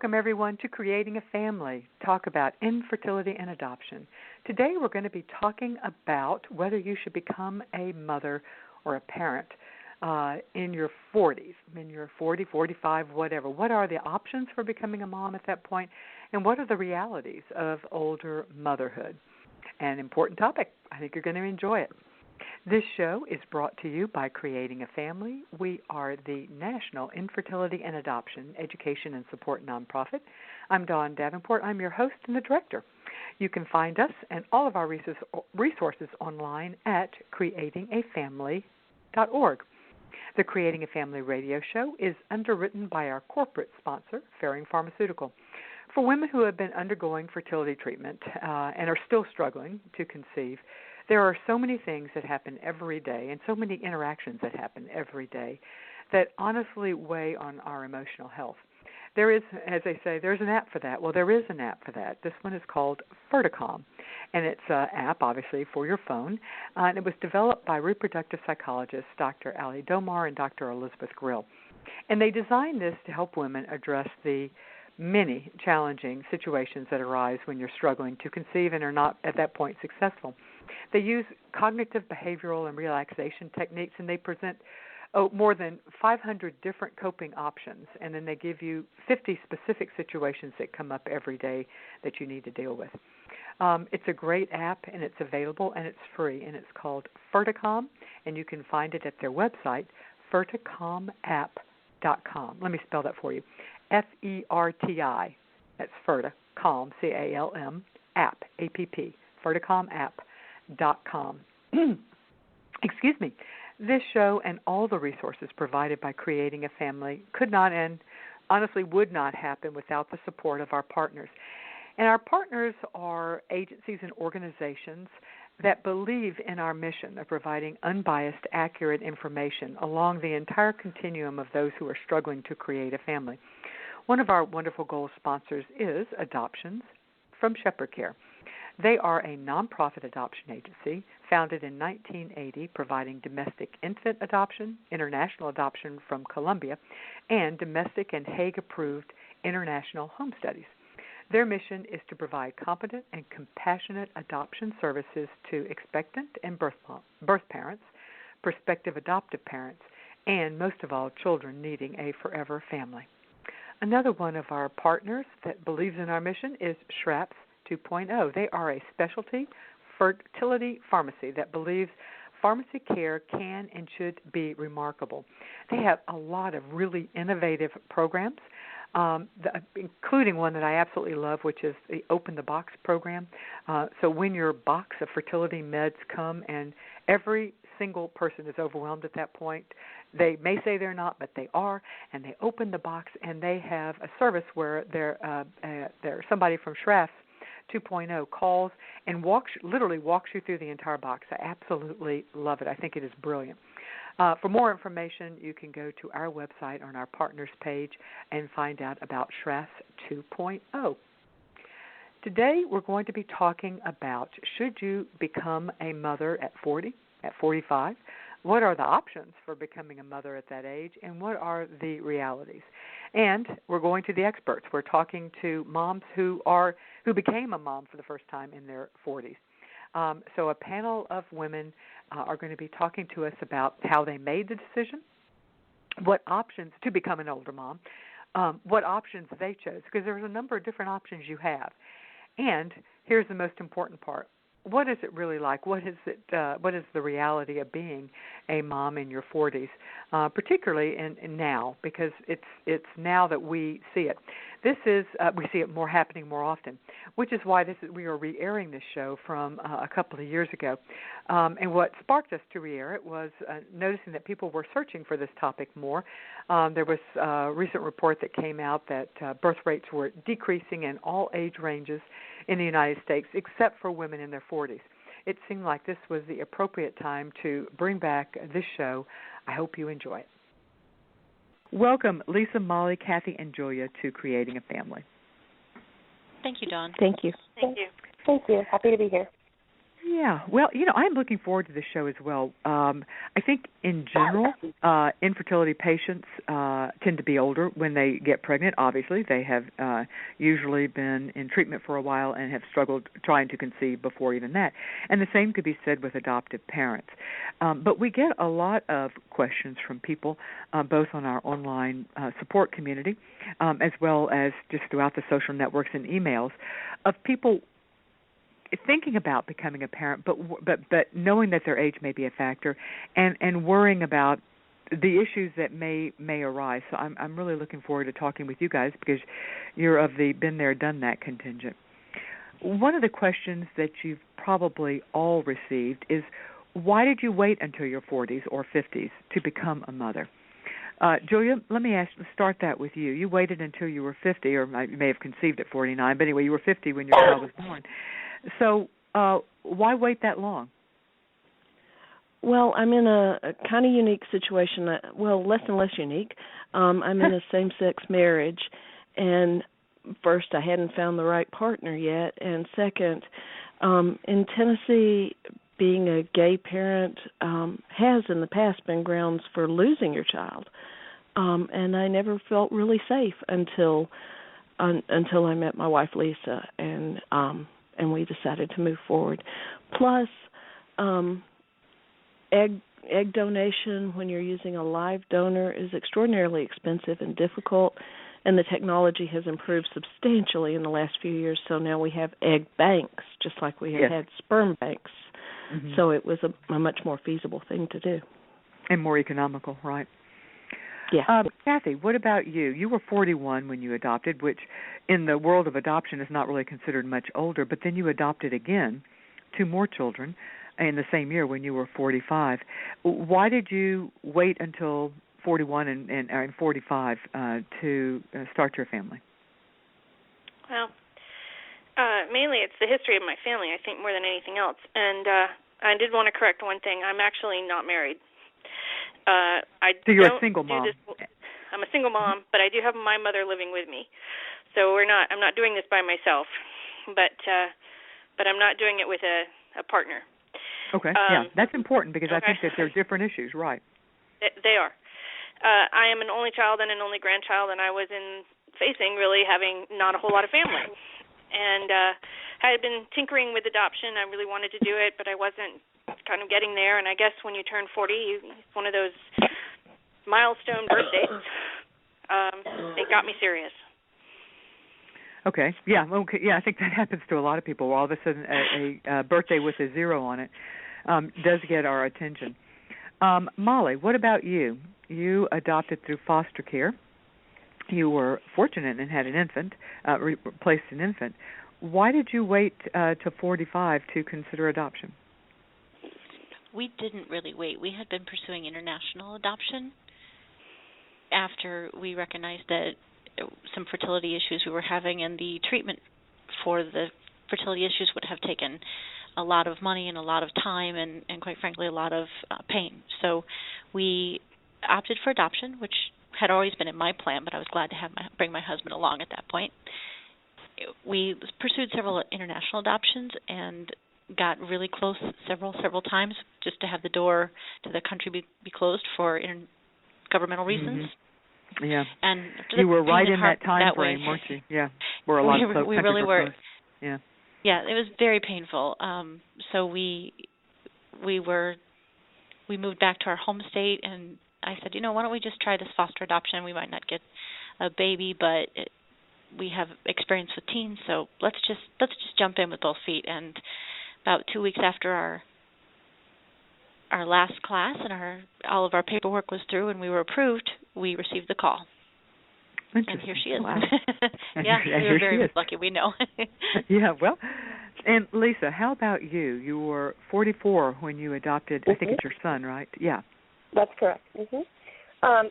Welcome, everyone, to Creating a Family, talk about infertility and adoption. Today we're going to be talking about whether you should become a mother or a parent in your 40s, in your 40, 45, whatever. What are the options for becoming a mom at that point, and what are the realities of older motherhood? An important topic. I think you're going to enjoy it. This show is brought to you by Creating a Family. We are the National Infertility and Adoption Education and Support Nonprofit. I'm Dawn Davenport. I'm your host and the director. You can find us and all of our resources online at creatingafamily.org. The Creating a Family radio show is underwritten by our corporate sponsor, Ferring Pharmaceutical. For women who have been undergoing fertility treatment and are still struggling to conceive, there are so many things that happen every day and so many interactions that happen every day that honestly weigh on our emotional health. There is, as they say, there's an app for that. Well, there is an app for that. This one is called Ferticom, and it's an app, obviously, for your phone. And it was developed by reproductive psychologists Dr. Ali Domar and Dr. Elizabeth Grill. And they designed this to help women address the many challenging situations that arise when you're struggling to conceive and are not, at that point, successful. They use cognitive, behavioral, and relaxation techniques, and they present more than 500 different coping options, and then they give you 50 specific situations that come up every day that you need to deal with. It's a great app, and it's available, and it's free, and it's called Ferticom, and you can find it at their website, ferticomapp.com. Let me spell that for you. F-E-R-T-I, that's Ferticom, C-A-L-M, app, A-P-P, ferticomapp.com. Excuse me. This show and all the resources provided by Creating a Family could not and honestly would not happen without the support of our partners. And our partners are agencies and organizations that believe in our mission of providing unbiased, accurate information along the entire continuum of those who are struggling to create a family. One of our wonderful goal sponsors is Adoptions from Shepherd Care. They are a nonprofit adoption agency founded in 1980, providing domestic infant adoption, international adoption from Colombia, and domestic and Hague-approved international home studies. Their mission is to provide competent and compassionate adoption services to expectant and birth parents, prospective adoptive parents, and most of all, children needing a forever family. Another one of our partners that believes in our mission is Schraps 2.0. They are a specialty fertility pharmacy that believes pharmacy care can and should be remarkable. They have a lot of really innovative programs, including one that I absolutely love, which is the Open the Box program. So when your box of fertility meds come and every single person is overwhelmed at that point, they may say they're not, but they are, and they open the box and they have a service where somebody from Schraps 2.0 calls and literally walks you through the entire box. I absolutely love it. I think it is brilliant. For more information, you can go to our website on our partners page and find out about Schraps 2.0. Today, we're going to be talking about should you become a mother at 40, at 45? What are the options for becoming a mother at that age, and what are the realities? And we're going to the experts. We're talking to moms who became a mom for the first time in their 40s. So a panel of women are going to be talking to us about how they made the decision, what options to become an older mom, what options they chose, because there's a number of different options you have. And here's the most important part. What is it really like? What is the reality of being a mom in your 40s, particularly in now, because it's now that we see it. We see it happening more often, which is why we are re-airing this show from a couple of years ago. And what sparked us to re-air it was noticing that people were searching for this topic more. There was a recent report that came out that birth rates were decreasing in all age ranges in the United States, except for women in their 40s. It seemed like this was the appropriate time to bring back this show. I hope you enjoy it. Welcome, Lisa, Molly, Kathy, and Julia to Creating a Family. Thank you, Dawn. Thank you. Thank you. Thank you. Happy to be here. Yeah, well, I'm looking forward to this show as well. I think in general, infertility patients tend to be older when they get pregnant. Obviously, they have usually been in treatment for a while and have struggled trying to conceive before even that. And the same could be said with adoptive parents. But we get a lot of questions from people, both on our online support community as well as just throughout the social networks and emails, of people thinking about becoming a parent, but knowing that their age may be a factor, and worrying about the issues that may arise. So I'm really looking forward to talking with you guys, because you're of the been there, done that contingent. One of the questions that you've probably all received is, why did you wait until your 40s or 50s to become a mother? Julia, let me start that with you. You waited until you were 50, or you may have conceived at 49, but anyway, you were 50 when your child was born. So why wait that long? Well, I'm in a kind of unique situation. Less and less unique. I'm in a same-sex marriage, and first, I hadn't found the right partner yet, and second, in Tennessee, being a gay parent has in the past been grounds for losing your child, and I never felt really safe until I met my wife Lisa, and we decided to move forward. Plus, egg donation when you're using a live donor is extraordinarily expensive and difficult, and the technology has improved substantially in the last few years, so now we have egg banks, just like we have had sperm banks. Mm-hmm. So it was a much more feasible thing to do. And more economical, right? Yeah. Kathy, what about you? You were 41 when you adopted, which in the world of adoption is not really considered much older, but then you adopted again 2 more children in the same year when you were 45. Why did you wait until 41 and 45 to start your family? Well, mainly it's the history of my family, I think, more than anything else. And I did want to correct one thing. I'm actually not married. So you're a single mom. I'm a single mom, but I do have my mother living with me. So I'm not doing this by myself, but I'm not doing it with a partner. Okay, that's important, because I think that there are different issues, right? They are. I am an only child and an only grandchild, and I was facing really having not a whole lot of family. And I had been tinkering with adoption. I really wanted to do it, but I wasn't kind of getting there. And I guess when you turn 40, it's one of those milestone birthdays. It got me serious. Okay. Yeah. I think that happens to a lot of people. All of a sudden, a birthday with a 0 on it does get our attention. Molly, what about you? You adopted through foster care. You were fortunate and had an infant, replaced an infant. Why did you wait to 45 to consider adoption? We didn't really wait. We had been pursuing international adoption after we recognized that some fertility issues we were having, and the treatment for the fertility issues would have taken a lot of money and a lot of time and quite frankly, a lot of pain. So we opted for adoption, which had always been in my plan, but I was glad to bring my husband along at that point. We pursued several international adoptions and got really close several times, just to have the door to the country be closed for governmental reasons. Mm-hmm. Yeah. And you were right in that time frame, weren't you? Yeah. Where a lot of we really were. Closed. Yeah. Yeah, it was very painful. So we moved back to our home state, and I said, why don't we just try this foster adoption? We might not get a baby, but we have experience with teens, so let's just jump in with both feet. And about 2 weeks after our last class and all of our paperwork was through and we were approved, we received the call. And here she is. Wow. Yeah, we were very lucky, we know. Yeah, well, and Lisa, how about you? You were 44 when you adopted, I think it's your son, right? Yeah. That's correct.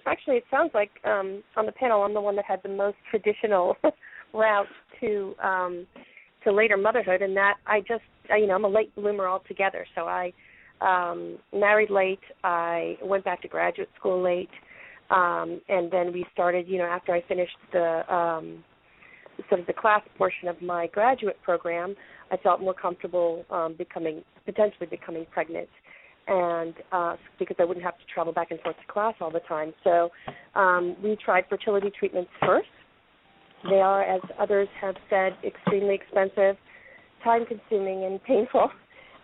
Actually, it sounds like on the panel, I'm the one that had the most traditional route to later motherhood, and that I'm a late bloomer altogether. So I married late. I went back to graduate school late, and then we started. After I finished the sort of the class portion of my graduate program, I felt more comfortable potentially becoming pregnant, and because I wouldn't have to travel back and forth to class all the time. So we tried fertility treatments first. They are, as others have said, extremely expensive, time-consuming, and painful.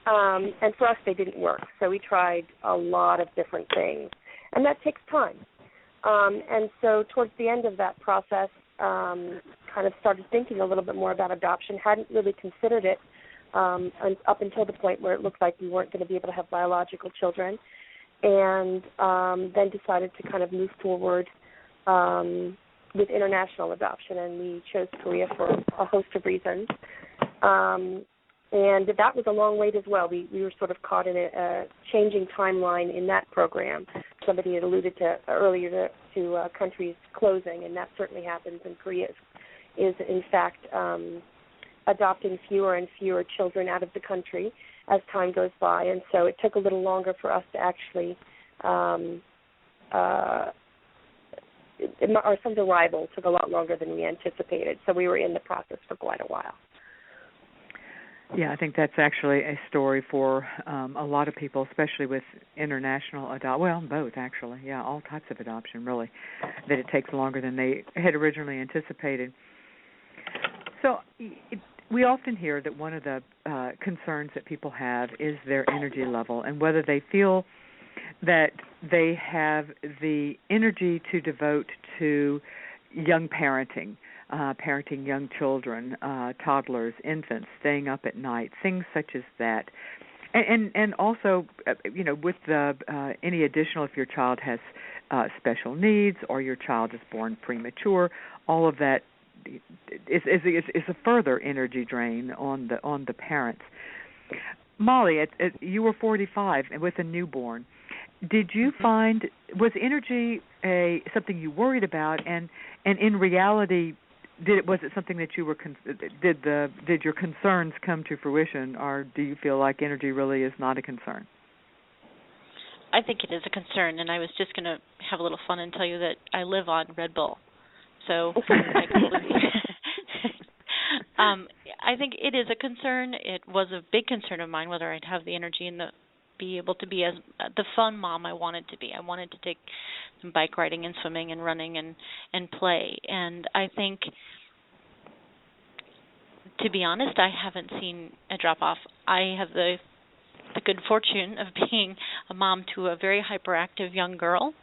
And for us, they didn't work. So we tried a lot of different things, and that takes time. And so towards the end of that process, kind of started thinking a little bit more about adoption. Hadn't really considered it up until the point where it looked like we weren't going to be able to have biological children, and then decided to kind of move forward with international adoption, and we chose Korea for a host of reasons. And that was a long wait as well. We were sort of caught in a changing timeline in that program. Somebody had alluded to earlier to countries closing, and that certainly happens. And Korea is in fact, adopting fewer and fewer children out of the country as time goes by. And so it took a little longer for us to actually, our son's arrival took a lot longer than we anticipated. So we were in the process for quite a while. Yeah, I think that's actually a story for a lot of people, especially with international adoption. Well, both, actually. Yeah, all types of adoption, really, that it takes longer than they had originally anticipated. So we often hear that one of the concerns that people have is their energy level and whether they feel that they have the energy to devote to young parenting, parenting young children, toddlers, infants, staying up at night, things such as that. And also, with the any additional, if your child has special needs or your child is born premature, all of that is a further energy drain on the parents. Molly, you were 45 and with a newborn. Did you find, was energy something you worried about, and in reality, was it something that you were did your concerns come to fruition, or do you feel like energy really is not a concern? I think it is a concern, and I was just going to have a little fun and tell you that I live on Red Bull. So I think it is a concern. It was a big concern of mine whether I'd have the energy and be able to be as the fun mom I wanted to be. I wanted to take some bike riding and swimming and running and play. And I think, to be honest, I haven't seen a drop-off. I have the good fortune of being a mom to a very hyperactive young girl.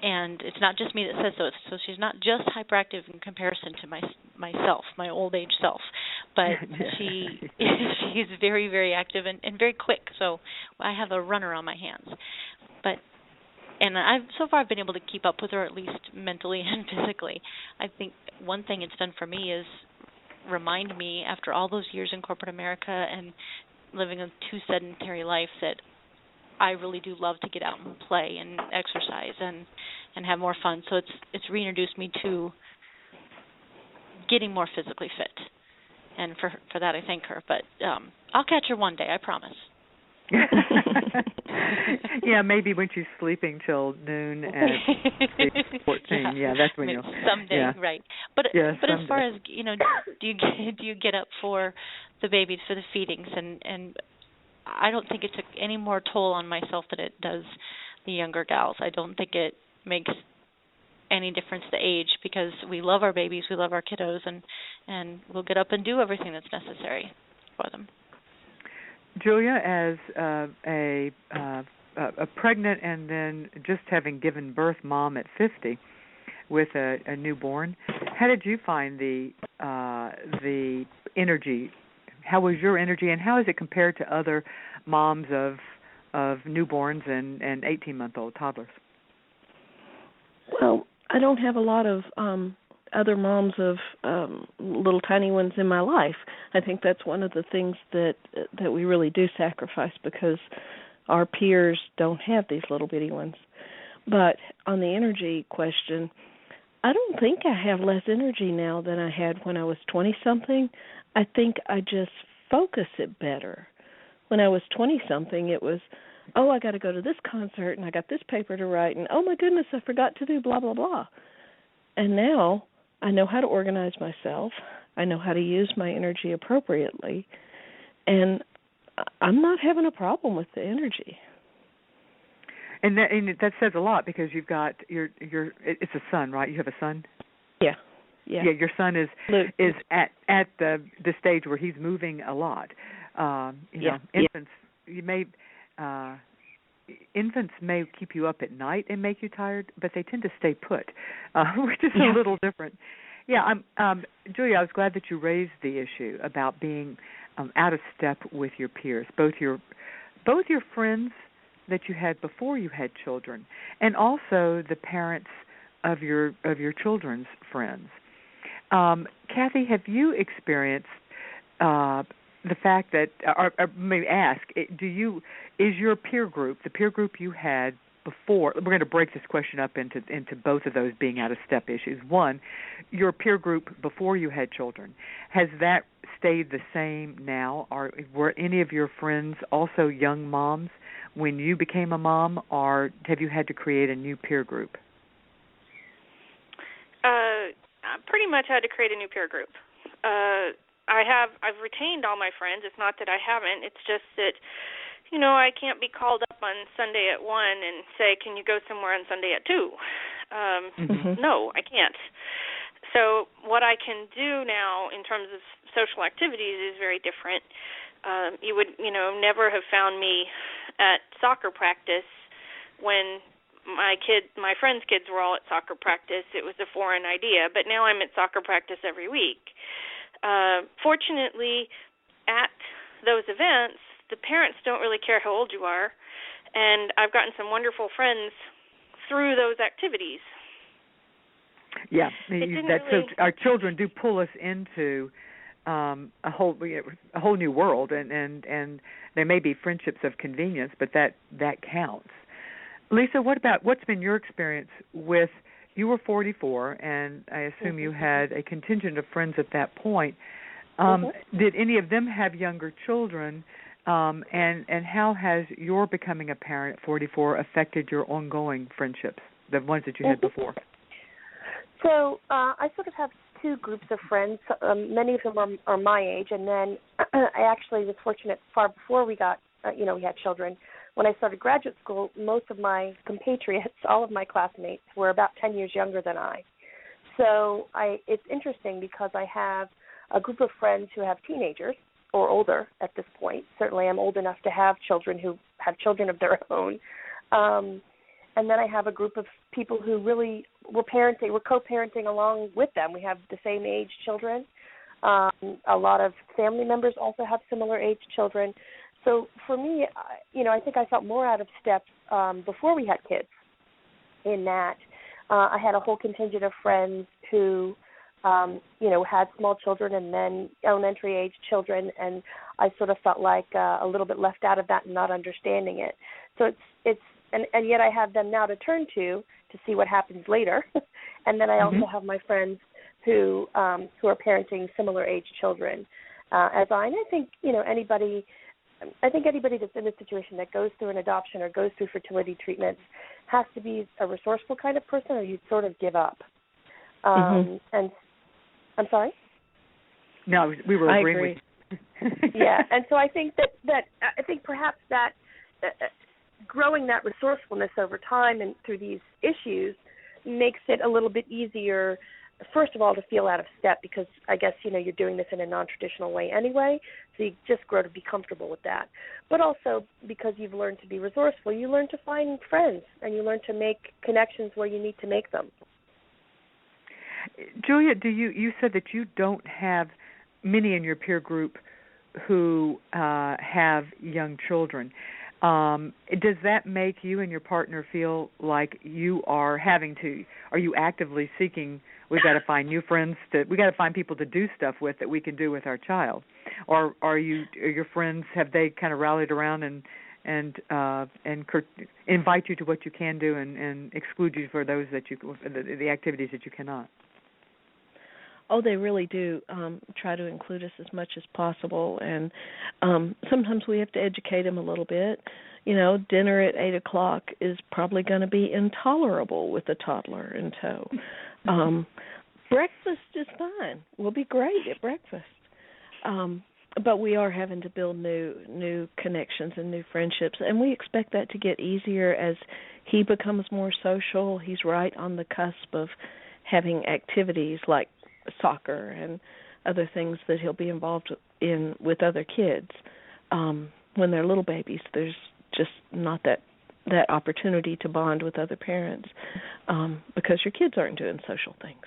And it's not just me that says so. So she's not just hyperactive in comparison to myself, my old age self, but she's very, very active and very quick. So I have a runner on my hands. And I've been able to keep up with her, at least mentally and physically. I think one thing it's done for me is remind me, after all those years in corporate America and living a too sedentary life, that I really do love to get out and play and exercise and have more fun. So it's reintroduced me to getting more physically fit. And for that I thank her. But I'll catch her one day, I promise. Yeah, maybe when she's sleeping till noon at 14. Yeah, that's when you'll someday, yeah. Right? But as far as do you get up for the babies, for the feedings, and I don't think it took any more toll on myself than it does the younger gals. I don't think it makes any difference the age, because we love our babies, we love our kiddos, and we'll get up and do everything that's necessary for them. Julia, as a pregnant and then just having given birth mom at 50 with a newborn, how did you find the energy? How was your energy, and how is it compared to other moms of newborns and 18-month-old toddlers? Well, I don't have a lot of other moms of little tiny ones in my life. I think that's one of the things that we really do sacrifice, because our peers don't have these little bitty ones. But on the energy question, I don't think I have less energy now than I had when I was 20-something. I think I just focus it better. When I was 20-something, it was, oh, I got to go to this concert, and I got this paper to write, and oh, my goodness, I forgot to do blah, blah, blah. And now I know how to organize myself. I know how to use my energy appropriately. And I'm not having a problem with the energy. And that says a lot, because you've got it's a son, right? You have a son? Yeah. Yeah, your son is at the stage where he's moving a lot. You know, infants infants may keep you up at night and make you tired, but they tend to stay put, which is a little different. Yeah, Julia, I was glad that you raised the issue about being out of step with your peers, both your friends that you had before you had children, and also the parents of your children's friends. Kathy, have you experienced the fact that, or maybe ask, is your peer group, the peer group you had before, we're going to break this question up into both of those being out of step issues. One, your peer group before you had children, has that stayed the same now? Or were any of your friends also young moms when you became a mom, or have you had to create a new peer group? I pretty much had to create a new peer group. I've retained all my friends. It's not that I haven't. It's just that, you know, I can't be called up on Sunday at 1 and say, can you go somewhere on Sunday at 2? No, I can't. So what I can do now in terms of social activities is very different. You would, never have found me at soccer practice when my friends' kids were all at soccer practice. It was a foreign idea, but now I'm at soccer practice every week. Fortunately, at those events, the parents don't really care how old you are, and I've gotten some wonderful friends through those activities. Yeah, our children do pull us into a whole new world, and there may be friendships of convenience, but that counts. Lisa, what's been your experience with? You were 44, and I assume you had a contingent of friends at that point. Did any of them have younger children? And how has your becoming a parent at 44 affected your ongoing friendships, the ones that you had before? So I sort of have two groups of friends. Many of them are my age, and then I actually was fortunate far before we got, we had children. When I started graduate school, most of my compatriots, all of my classmates, were about 10 years younger than I. So it's interesting because I have a group of friends who have teenagers or older at this point. Certainly I'm old enough to have children who have children of their own. And then I have a group of people who really were co-parenting along with them. We have the same age children. A lot of family members also have similar age children. So for me, I think I felt more out of step before we had kids, in that I had a whole contingent of friends who, had small children and then elementary age children, and I sort of felt like a little bit left out of that and not understanding it. So and yet I have them now to turn to see what happens later. And then I also have my friends who are parenting similar age children as I. And I think, anybody that's in a situation that goes through an adoption or goes through fertility treatments has to be a resourceful kind of person, or you'd sort of give up. And I'm sorry? No, we were agreeing with you. Yeah, and so I think that perhaps that growing that resourcefulness over time and through these issues makes it a little bit easier, first of all, to feel out of step, because I guess, you're doing this in a non-traditional way anyway, so you just grow to be comfortable with that. But also because you've learned to be resourceful, you learn to find friends, and you learn to make connections where you need to make them. Julia, you said that you don't have many in your peer group who have young children. Does that make you and your partner feel like you are you actively seeking, we've got to find new friends, we got to find people to do stuff with that we can do with our child? Or are your friends, have they kind of rallied around and invite you to what you can do and exclude you for those the activities that you cannot? Oh, they really do try to include us as much as possible, and sometimes we have to educate them a little bit. Dinner at 8 o'clock is probably going to be intolerable with a toddler in tow. Breakfast is fine. We'll be great at breakfast. But we are having to build new connections and new friendships, and we expect that to get easier as he becomes more social. He's right on the cusp of having activities like soccer and other things that he'll be involved in with other kids. When they're little babies, there's just not that opportunity to bond with other parents because your kids aren't doing social things.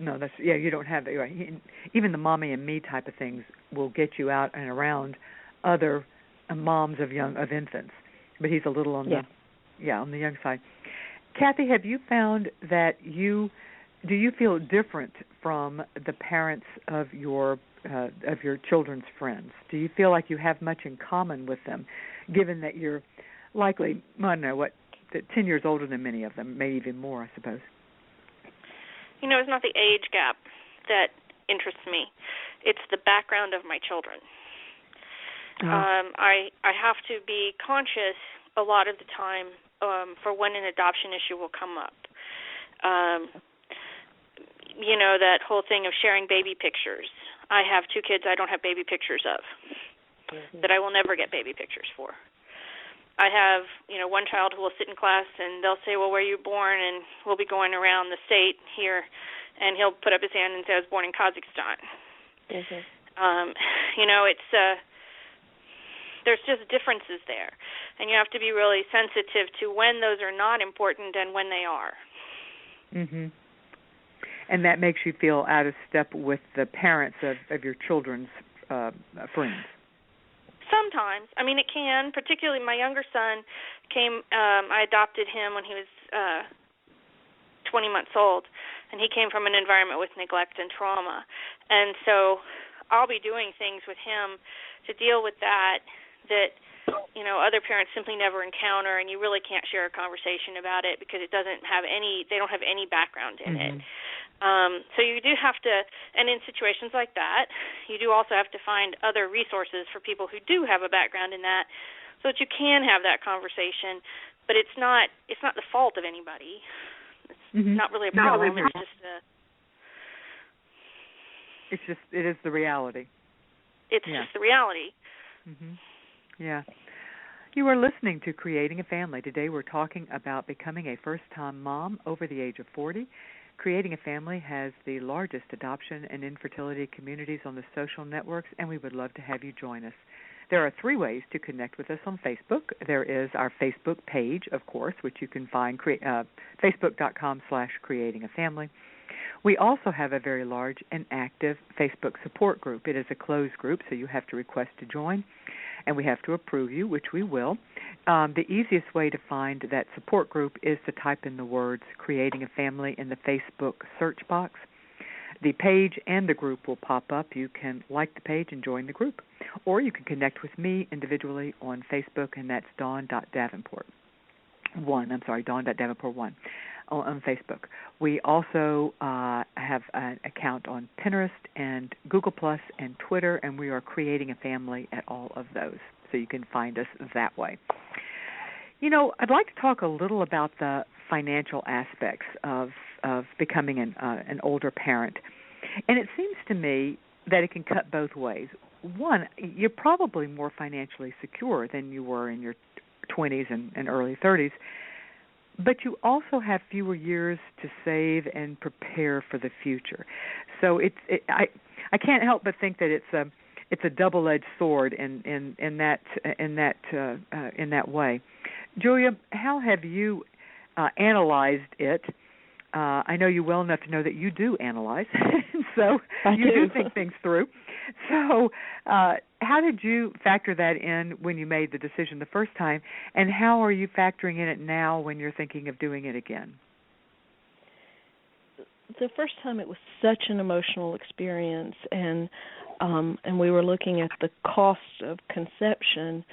No, you don't have that. Right. Even the mommy and me type of things will get you out and around other moms of infants, but he's a little on the young side. Kathy, have you found that do you feel different from the parents of your children's friends? Do you feel like you have much in common with them, given that you're likely, 10 years older than many of them, maybe even more, I suppose? It's not the age gap that interests me. It's the background of my children. I have to be conscious a lot of the time for when an adoption issue will come up. That whole thing of sharing baby pictures. I have 2 kids I don't have baby pictures of, that I will never get baby pictures for. I have, one child who will sit in class and they'll say, well, where are you born? And we'll be going around the state here, and he'll put up his hand and say, I was born in Kazakhstan. It's there's just differences there, and you have to be really sensitive to when those are not important and when they are. Mm-hmm. And that makes you feel out of step with the parents of your children's friends. Sometimes. It can. Particularly my younger son came, I adopted him when he was 20 months old, and he came from an environment with neglect and trauma. And so I'll be doing things with him to deal with that other parents simply never encounter, and you really can't share a conversation about it because they don't have any background in it. So you do have to, and in situations like that, you do also have to find other resources for people who do have a background in that, so that you can have that conversation. But it's not the fault of anybody. It's not really a problem. It is the reality. It's just the reality. Mm-hmm. Yeah. You are listening to Creating a Family. Today we're talking about becoming a first-time mom over the age of 40. Creating a Family has the largest adoption and infertility communities on the social networks, and we would love to have you join us. There are 3 ways to connect with us on Facebook. There is our Facebook page, of course, which you can find, facebook.com/creatingafamily. We also have a very large and active Facebook support group. It is a closed group, so you have to request to join, and we have to approve you, which we will. The easiest way to find that support group is to type in the words Creating a Family in the Facebook search box. The page and the group will pop up. You can like the page and join the group. Or you can connect with me individually on Facebook, and that's Dawn.Davenport. Dawn.Davenport 1 on Facebook. We also have an account on Pinterest and Google Plus and Twitter, and we are Creating a Family at all of those. So you can find us that way. I'd like to talk a little about the financial aspects of becoming an older parent. And it seems to me that it can cut both ways. One, you're probably more financially secure than you were in your 20s and early 30s, but you also have fewer years to save and prepare for the future. So I can't help but think that it's a double-edged sword in that way. Julia, how have you analyzed it? I know you well enough to know that you do analyze, so you do think things through. So how did you factor that in when you made the decision the first time, and how are you factoring in it now when you're thinking of doing it again? The first time it was such an emotional experience, and we were looking at the cost of conception,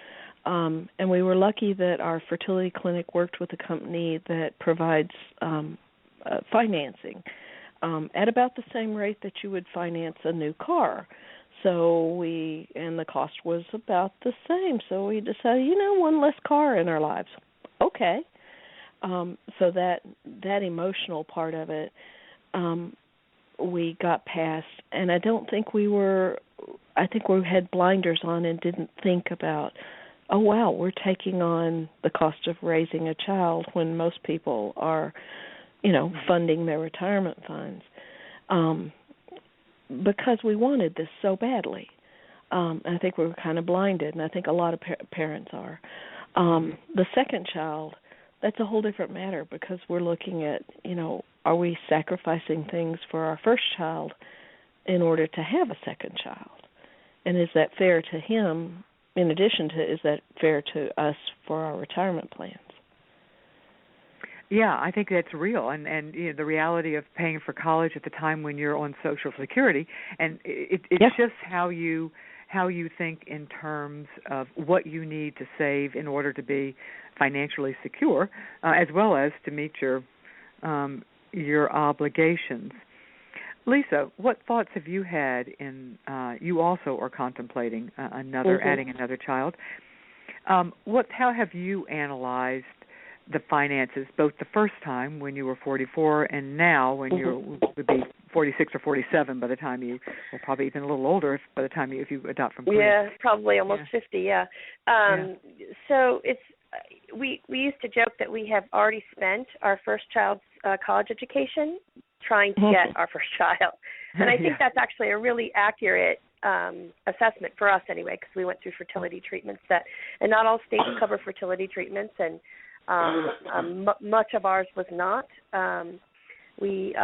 and we were lucky that our fertility clinic worked with a company that provides financing at about the same rate that you would finance a new car. So and the cost was about the same. So we decided, one less car in our lives. Okay. So that emotional part of it. we got past, and I don't think I think we had blinders on and didn't think about, oh, wow, we're taking on the cost of raising a child when most people are, funding their retirement funds, because we wanted this so badly. I think we were kind of blinded, and I think a lot of parents are. The second child, that's a whole different matter, because we're looking at, are we sacrificing things for our first child in order to have a second child? And is that fair to him, in addition to, is that fair to us for our retirement plans? Yeah, I think that's real, and the reality of paying for college at the time when you're on Social Security, and it's just how you think in terms of what you need to save in order to be financially secure, as well as to meet your obligations. Lisa, what thoughts have you had in? You also are contemplating adding another child. How have you analyzed the finances, both the first time when you were 44 and now when you would be 46 or 47 by the time you, or probably even a little older by the time if you adopt from Korea? Yeah, probably almost 50, yeah. So it's we used to joke that we have already spent our first child's college education trying to get our first child. And I think that's actually a really accurate assessment for us anyway, because we went through fertility treatments and not all states cover fertility treatments, and much of ours was not. We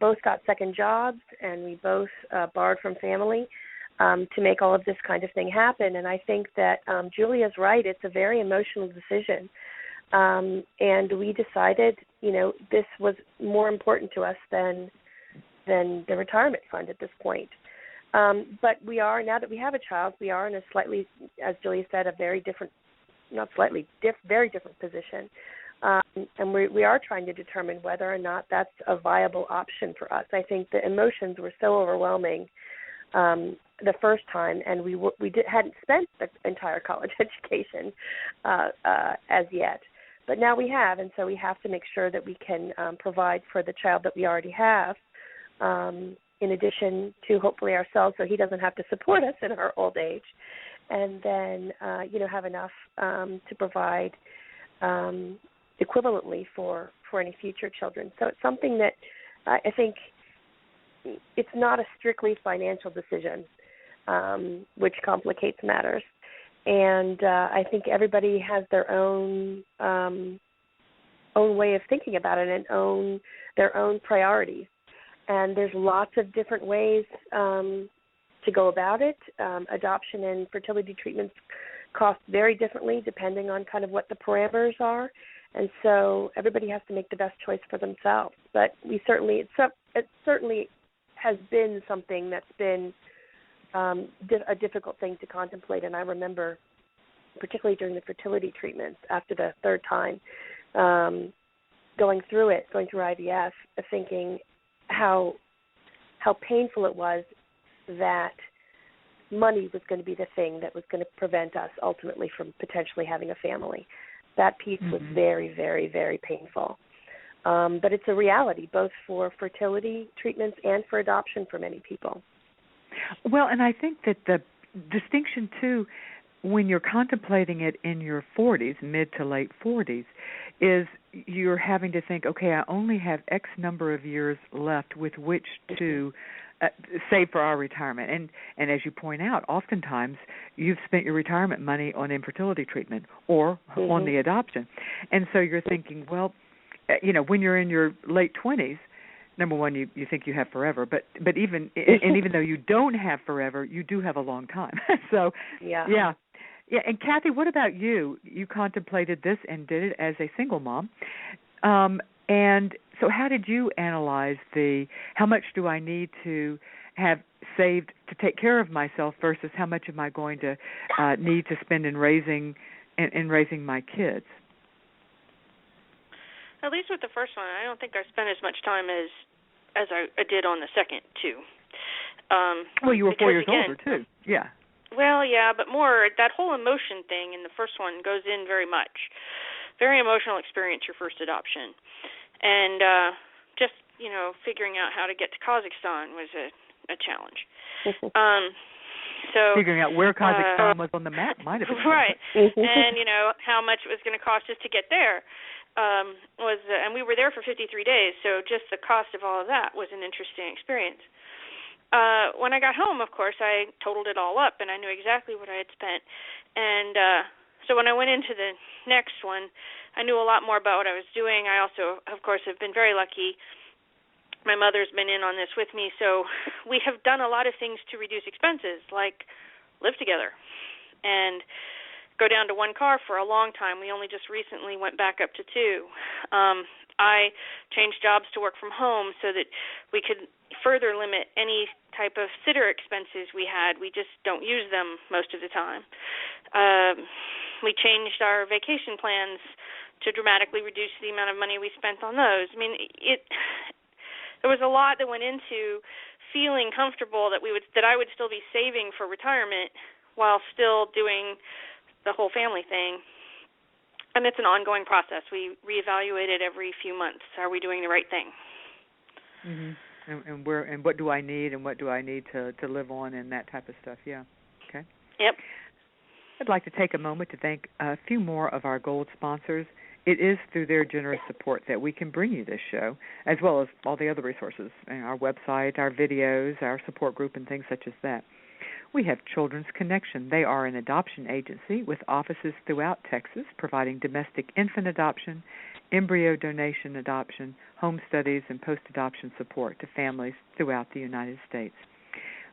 both got second jobs, and we both borrowed from family to make all of this kind of thing happen. And I think that Julia's right. It's a very emotional decision. And we decided, this was more important to us than the retirement fund at this point. But we are, now that we have a child, we are in a slightly, as Julia said, a very different, not slightly, very different position. And we are trying to determine whether or not that's a viable option for us. I think the emotions were so overwhelming the first time, and we hadn't spent the entire college education as yet. But now we have, and so we have to make sure that we can provide for the child that we already have, in addition to hopefully ourselves, so he doesn't have to support us in our old age, and then have enough to provide equivalently for any future children. So it's something that I think it's not a strictly financial decision, which complicates matters. And I think everybody has their own way of thinking about it and their own priorities. And there's lots of different ways to go about it. Adoption and fertility treatments cost very differently depending on kind of what the parameters are. And so everybody has to make the best choice for themselves. But it certainly has been something that's been a difficult thing to contemplate. And I remember, particularly during the fertility treatments after the third time, going through IVF, thinking how painful it was that money was going to be the thing that was going to prevent us ultimately from potentially having a family. That piece was very, very, very painful. But it's a reality, both for fertility treatments and for adoption for many people. Well, and I think that the distinction, too, when you're contemplating it in your 40s, mid to late 40s, is you're having to think, okay, I only have X number of years left with which to save for our retirement. And as you point out, oftentimes you've spent your retirement money on infertility treatment or on the adoption. And so you're thinking, well, when you're in your late 20s, number one, you think you have forever, but even though you don't have forever, you do have a long time. So yeah. And Kathy, what about you? You contemplated this and did it as a single mom, and so how did you analyze how much do I need to have saved to take care of myself versus how much am I going to need to spend in raising my kids? At least with the first one, I don't think I spent as much time as I did on the second, too. Well, you were 4 years older, too. Yeah. Well, yeah, but more, that whole emotion thing in the first one goes in very much. Very emotional experience, your first adoption. And just figuring out how to get to Kazakhstan was a challenge. So figuring out where Kazakhstan was on the map might have been right, and how much it was going to cost just to get there and we were there for 53 days. So just the cost of all of that was an interesting experience. When I got home, of course, I totaled it all up, and I knew exactly what I had spent. And so when I went into the next one, I knew a lot more about what I was doing. I also, of course, have been very lucky. My mother's been in on this with me, so we have done a lot of things to reduce expenses, like live together and go down to one car for a long time. We only just recently went back up to two. I changed jobs to work from home so that we could further limit any type of sitter expenses we had. We just don't use them most of the time. We changed our vacation plans to dramatically reduce the amount of money we spent on those. I mean, there was a lot that went into feeling comfortable that I would still be saving for retirement while still doing the whole family thing. And it's an ongoing process. We reevaluate it every few months. Are we doing the right thing? Mm-hmm. And what do I need, and what do I need to live on, and that type of stuff. Yeah. Okay. Yep. I'd like to take a moment to thank a few more of our gold sponsors. It is through their generous support that we can bring you this show, as well as all the other resources, our website, our videos, our support group, and things such as that. We have Children's Connection. They are an adoption agency with offices throughout Texas, providing domestic infant adoption, embryo donation adoption, home studies, and post-adoption support to families throughout the United States.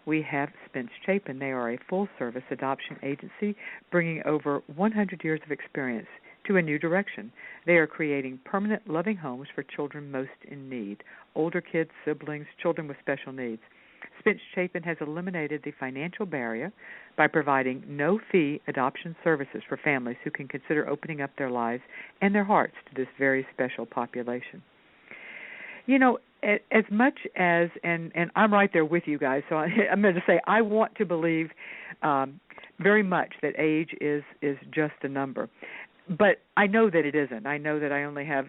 We have Spence Chapin. They are a full-service adoption agency, bringing over 100 years of experience to a new direction. They are creating permanent, loving homes for children most in need, older kids, siblings, children with special needs. Spence Chapin has eliminated the financial barrier by providing no-fee adoption services for families who can consider opening up their lives and their hearts to this very special population. As much as, and I'm right there with you guys, so I'm going to say I want to believe very much that age is just a number. But I know that it isn't. I know that I only have,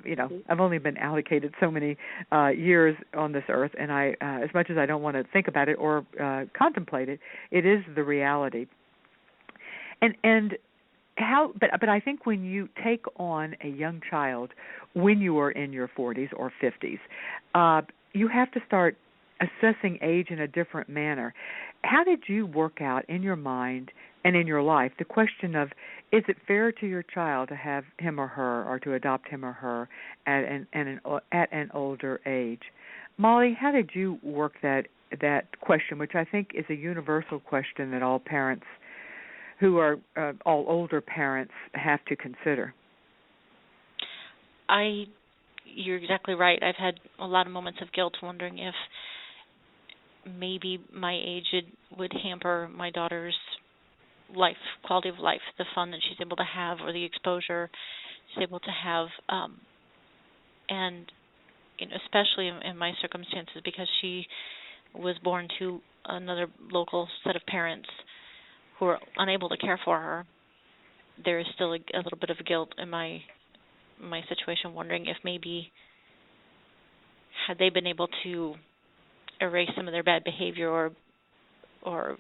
I've only been allocated so many years on this earth, and I, as much as I don't want to think about it or contemplate it, it is the reality. And how? But I think when you take on a young child when you are in your 40s or 50s, you have to start assessing age in a different manner. How did you work out in your mind and in your life the question of, is it fair to your child to have him or her, or to adopt him or her at an older age? Molly, how did you work that question, which I think is a universal question that all parents who are all older parents have to consider? You're exactly right. I've had a lot of moments of guilt, wondering if maybe my age would hamper my daughter's life, quality of life, the fun that she's able to have, or the exposure she's able to have, and especially in my circumstances, because she was born to another local set of parents who are unable to care for her. There is still a little bit of guilt in my situation, wondering if maybe had they been able to erase some of their bad behavior or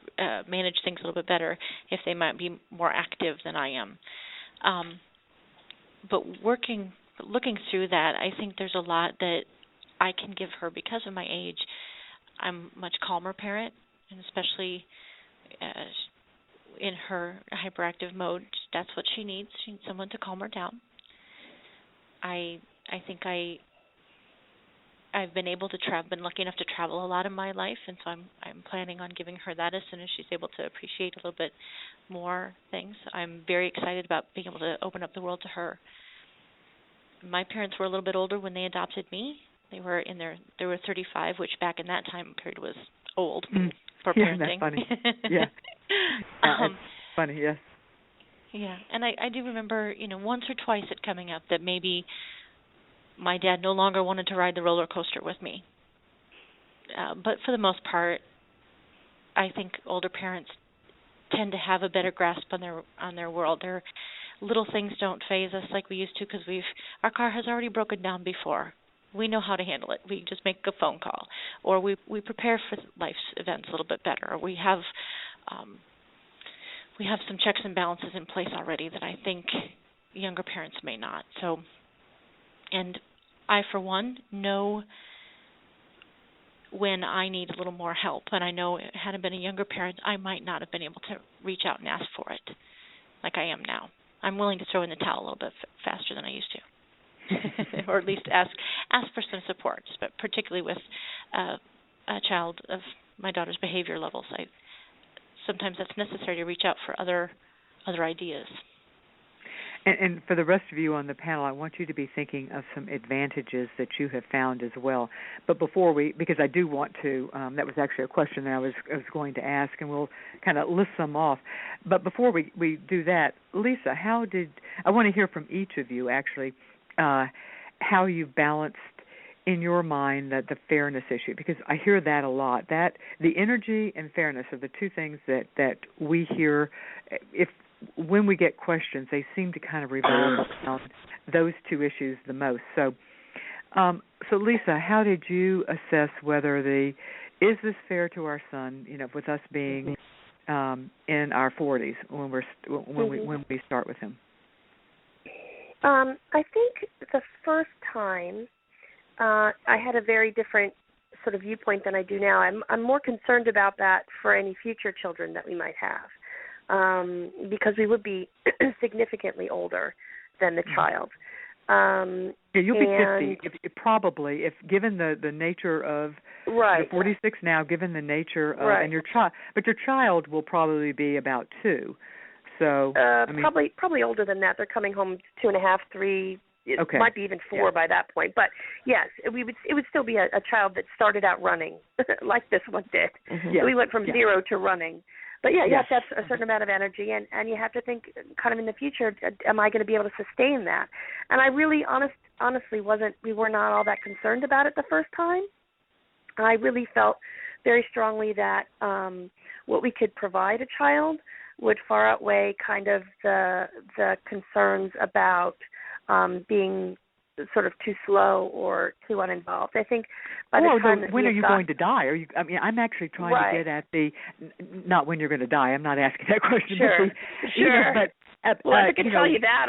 manage things a little bit better, if they might be more active than I am. But looking through that, I think there's a lot that I can give her because of my age. I'm a much calmer parent, and especially in her hyperactive mode, that's what she needs. She needs someone to calm her down. I think I've been able to been lucky enough to travel a lot in my life, and so I'm planning on giving her that as soon as she's able to appreciate a little bit more things. I'm very excited about being able to open up the world to her. My parents were a little bit older when they adopted me. They were 35, which back in that time period was old for parenting. That's funny. Yeah. It's funny, yes. Yeah, and I do remember, once or twice it coming up that maybe my dad no longer wanted to ride the roller coaster with me. But for the most part, I think older parents tend to have a better grasp on their world. Their little things don't faze us like we used to, because our car has already broken down before. we know how to handle it. We just make a phone call, or we prepare for life's events a little bit better. Or we have some checks and balances in place already that I think younger parents may not. So, and I, for one, know when I need a little more help, and I know had I been a younger parent, I might not have been able to reach out and ask for it like I am now. I'm willing to throw in the towel a little bit faster than I used to, or at least ask for some support, but particularly with a child of my daughter's behavior levels. Sometimes that's necessary to reach out for other ideas. And for the rest of you on the panel, I want you to be thinking of some advantages that you have found as well. But before because I do want to, that was actually a question that I was going to ask, and we'll kind of list them off. But before we do that, Lisa, I want to hear from each of you actually how you balanced in your mind the fairness issue, because I hear that a lot. That the energy and fairness are the two things that we hear. When we get questions, they seem to kind of revolve around those two issues the most. So Lisa, how did you assess whether is this fair to our son? With us being in our 40s when we start with him. I think the first time I had a very different sort of viewpoint than I do now. I'm more concerned about that for any future children that we might have. Because we would be significantly older than the child. You'll be 50, probably, if given the nature of right. You're 46 now, given the nature of, right. and your child will probably be about 2. So probably older than that. They're coming home 2.5, 3. It might be even 4 by that point. But yes, it would still be a child that started out running like this one did. Mm-hmm. Yeah. We went from 0 to running. But yes, that's a certain amount of energy, and you have to think kind of in the future, am I going to be able to sustain that? And I really honestly we were not all that concerned about it the first time. I really felt very strongly that what we could provide a child would far outweigh kind of the concerns about being sort of too slow or too uninvolved. I think by the time when are you going to die? I'm actually trying to get at not when you're going to die. I'm not asking that question. Sure. But I could tell you that.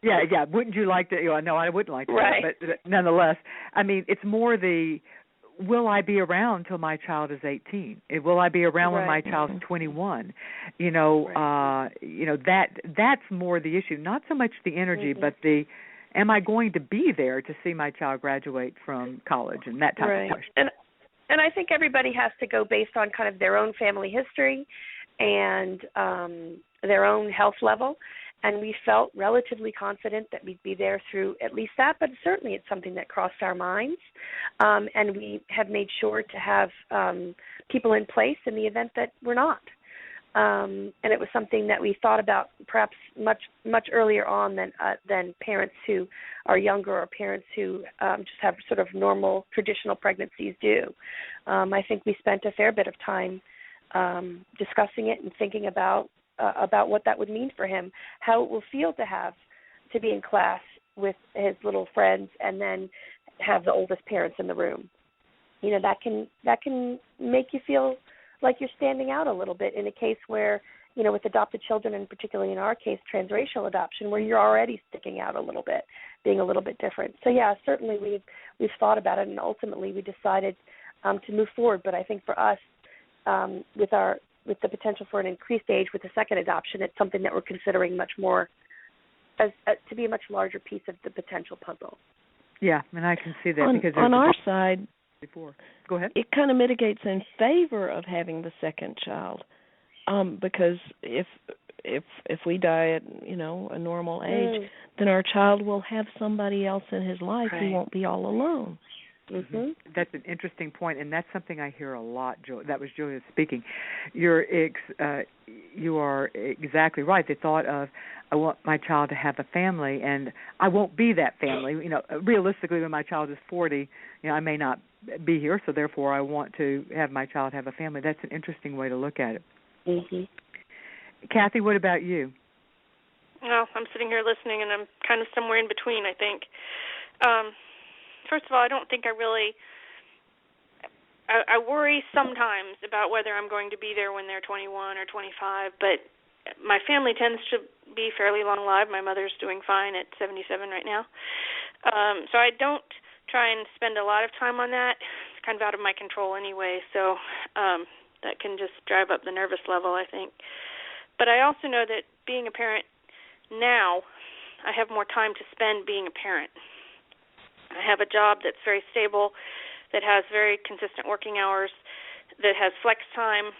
Yeah. Wouldn't you like to? No, I wouldn't like to. Right. But nonetheless, it's more will I be around till my child is 18? Will I be around when my child's 21? That's more the issue. Not so much the energy, but am I going to be there to see my child graduate from college and that type of question? And I think everybody has to go based on kind of their own family history and their own health level. And we felt relatively confident that we'd be there through at least that, but certainly it's something that crossed our minds. And we have made sure to have people in place in the event that we're not. And it was something that we thought about perhaps much earlier on than parents who are younger or parents who just have sort of normal traditional pregnancies do. I think we spent a fair bit of time discussing it and thinking about what that would mean for him, how it will feel to be in class with his little friends and then have the oldest parents in the room. That can make you feel like you're standing out a little bit in a case where, with adopted children, and particularly in our case, transracial adoption, where you're already sticking out a little bit, being a little bit different. So, certainly we've thought about it, and ultimately we decided to move forward. But I think for us, with the potential for an increased age with a second adoption, it's something that we're considering much more to be a much larger piece of the potential puzzle. Yeah, and I can see that because on our side, before. Go ahead. It kind of mitigates in favor of having the second child, because if we die at a normal age, then our child will have somebody else in his life. Right. He won't be all alone. Mm-hmm. That's an interesting point, and that's something I hear a lot. That was Julia speaking. You are exactly right. The thought of, I want my child to have a family, and I won't be that family. Realistically, when my child is 40, I may not be here, so therefore I want to have my child have a family. That's an interesting way to look at it. Mm-hmm. Kathy, what about you? Well, I'm sitting here listening, and I'm kind of somewhere in between, I think. first of all, I don't think I really. I worry sometimes about whether I'm going to be there when they're 21 or 25, but my family tends to be fairly long-lived. My mother's doing fine at 77 right now. So I don't try and spend a lot of time on that. It's kind of out of my control anyway, so that can just drive up the nervous level, I think. But I also know that being a parent now, I have more time to spend being a parent. I have a job that's very stable, that has very consistent working hours, that has flex time.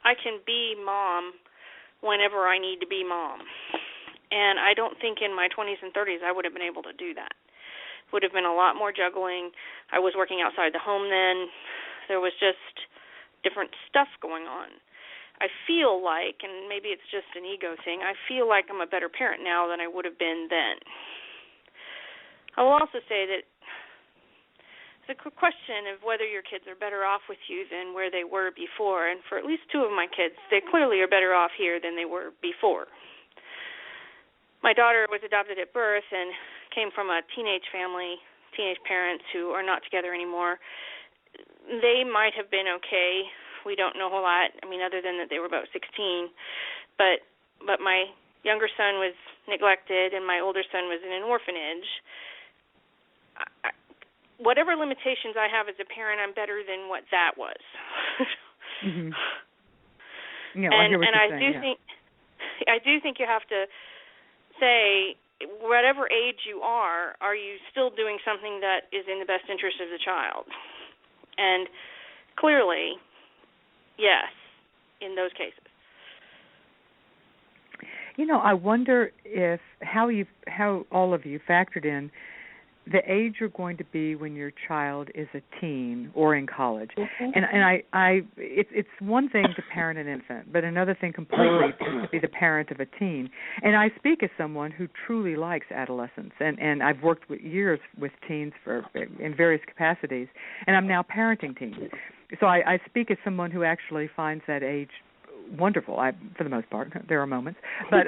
I can be mom whenever I need to be mom. And I don't think in my 20s and 30s I would have been able to do that. It would have been a lot more juggling. I was working outside the home then. There was just different stuff going on. I feel like, and maybe it's just an ego thing, I feel like I'm a better parent now than I would have been then. I will also say that it's a question of whether your kids are better off with you than where they were before. And for at least two of my kids, they clearly are better off here than they were before. My daughter was adopted at birth and came from a teenage family, teenage parents who are not together anymore. They might have been okay. We don't know a whole lot, other than that they were about 16. But my younger son was neglected and my older son was in an orphanage. Whatever limitations I have as a parent, I'm better than what that was. Mm-hmm. Yeah, I hear what you're saying. I do think you have to say, whatever age you are you still doing something that is in the best interest of the child? And clearly, yes, in those cases. I wonder if how all of you factored in the age you're going to be when your child is a teen or in college. Mm-hmm. And it's one thing to parent an infant, but another thing completely to be the parent of a teen. And I speak as someone who truly likes adolescence, and I've worked years with teens in various capacities, and I'm now parenting teens. So I speak as someone who actually finds that age wonderful. For the most part, there are moments, but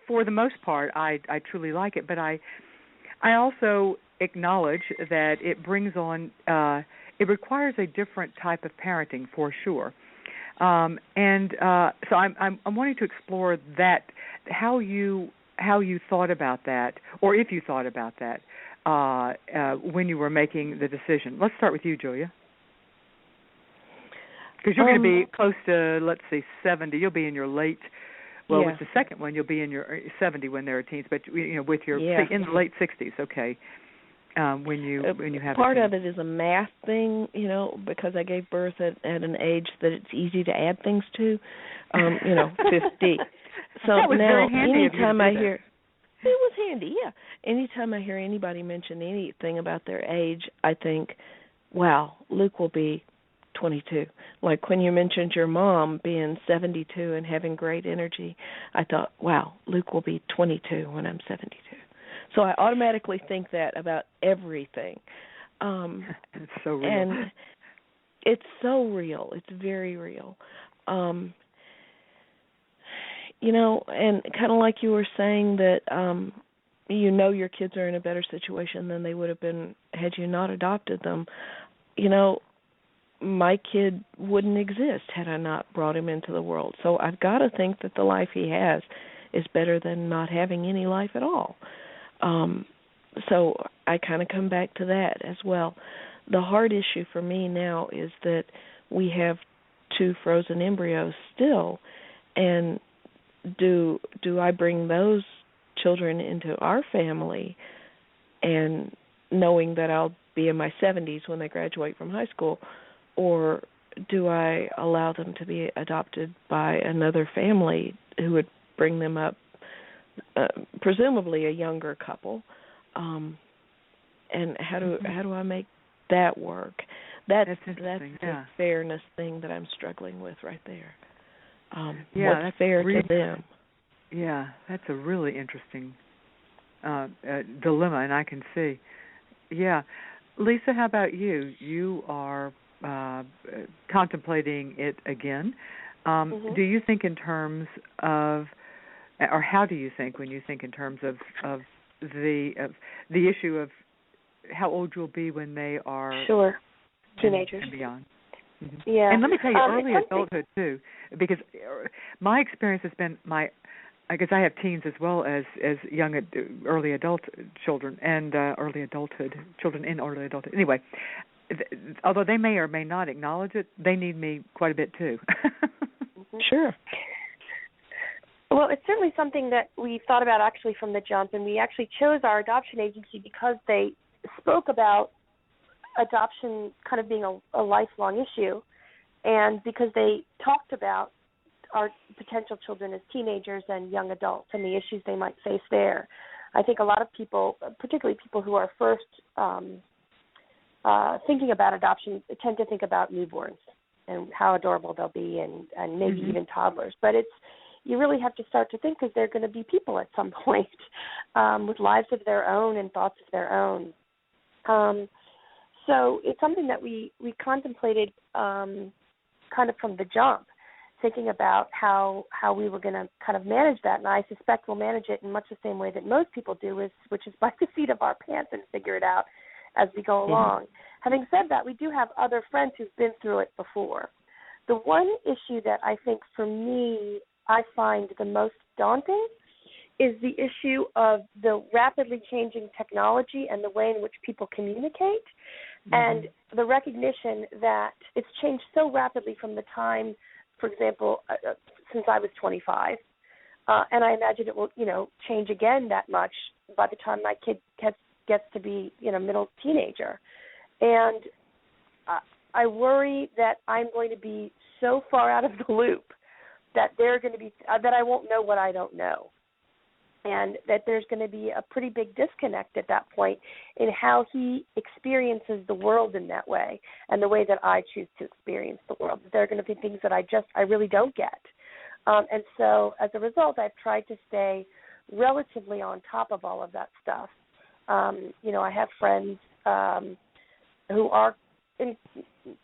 for the most part, I truly like it. But I also acknowledge that it brings on, it requires a different type of parenting for sure. So I'm wanting to explore that, how you thought about that, or if you thought about that when you were making the decision. Let's start with you, Julia. Because you're going to be close to, let's say, 70. You'll be in your late. Well, with the second one, you'll be in your 70 when they're teens, but with your in the late 60s, okay. When you have part of it is a math thing, because I gave birth at an age that it's easy to add things to, 50. So that was now, very handy anytime I hear, it was handy, yeah. Anytime I hear anybody mention anything about their age, I think, wow, Luke will be 22. Like when you mentioned your mom being 72 and having great energy, I thought, wow, Luke will be 22 when I'm 72. So I automatically think that about everything. It's so real. And it's so real. It's very real. And kind of like you were saying that, your kids are in a better situation than they would have been had you not adopted them. My kid wouldn't exist had I not brought him into the world. So I've got to think that the life he has is better than not having any life at all. So I kind of come back to that as well. The hard issue for me now is that we have 2 frozen embryos still, and do I bring those children into our family, and knowing that I'll be in my 70s when they graduate from high school, or do I allow them to be adopted by another family who would bring them up, presumably a younger couple? And how do I make that work? That's the fairness thing that I'm struggling with right there. What's fair to them? Yeah, that's a really interesting dilemma, and I can see. Yeah. Lisa, how about you? You are contemplating it again. Do you think in terms of, or how do you think when you think in terms of the issue of how old you'll be when they are teenagers and beyond. Yeah. And let me tell you, early adulthood too, because my experience has been I guess I have teens as well as young early adult children and early adulthood children in early adulthood. Anyway, although they may or may not acknowledge it, they need me quite a bit too. Sure. Well, it's certainly something that we thought about actually from the jump, and we actually chose our adoption agency because they spoke about adoption kind of being a lifelong issue, and because they talked about our potential children as teenagers and young adults and the issues they might face there. I think a lot of people, particularly people who are first thinking about adoption, tend to think about newborns and how adorable they'll be and maybe even toddlers. But you really have to start to think, because they're going to be people at some point with lives of their own and thoughts of their own. So it's something that we contemplated kind of from the jump, thinking about how we were going to kind of manage that. And I suspect we'll manage it in much the same way that most people do, which is by the seat of our pants and figure it out as we go along. Having said that, we do have other friends who've been through it before. The one issue that I think for me I find the most daunting is the issue of the rapidly changing technology and the way in which people communicate, and the recognition that it's changed so rapidly from the time, for example, since I was 25, and I imagine it will, change again that much by the time my kid gets to be, middle teenager. And I worry that I'm going to be so far out of the loop that they're going to be that I won't know what I don't know, and that there's going to be a pretty big disconnect at that point in how he experiences the world in that way and the way that I choose to experience the world. There are going to be things that I really don't get, and so as a result, I've tried to stay relatively on top of all of that stuff. I have friends who are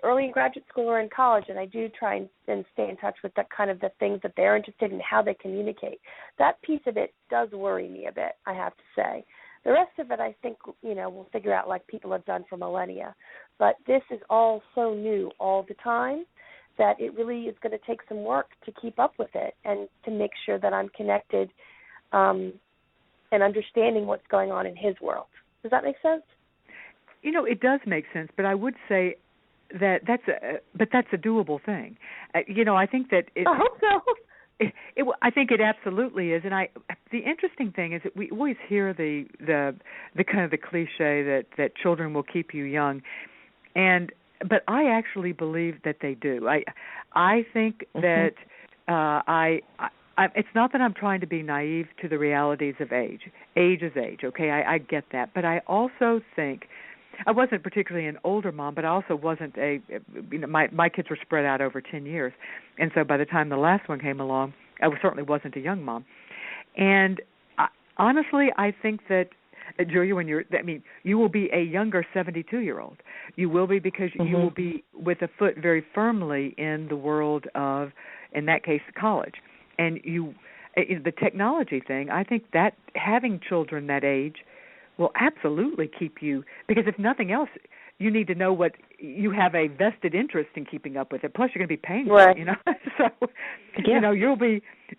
early in graduate school or in college, and I do try and stay in touch with that kind of the things that they're interested in, how they communicate. That piece of it does worry me a bit, I have to say. The rest of it, I think, we'll figure out like people have done for millennia. But this is all so new all the time that it really is going to take some work to keep up with it and to make sure that I'm connected and understanding what's going on in his world. Does that make sense? It does make sense, but I would say that that's a doable thing. I think that I hope so. I think it absolutely is, and the interesting thing is that we always hear the kind of the cliche that children will keep you young, but I actually believe that they do. I think that it's not that I'm trying to be naive to the realities of age. Age is age, okay? I get that, but I also think. I wasn't particularly an older mom, but I also wasn't my kids were spread out over 10 years. And so by the time the last one came along, I certainly wasn't a young mom. And honestly, I think that, Julia, you will be a younger 72-year-old. You will be because you will be with a foot very firmly in the world of, in that case, college. And the technology thing, I think that having children that age will absolutely keep you, because if nothing else, you need to know what you have a vested interest in keeping up with it. Plus, you're going to be paying for it, So,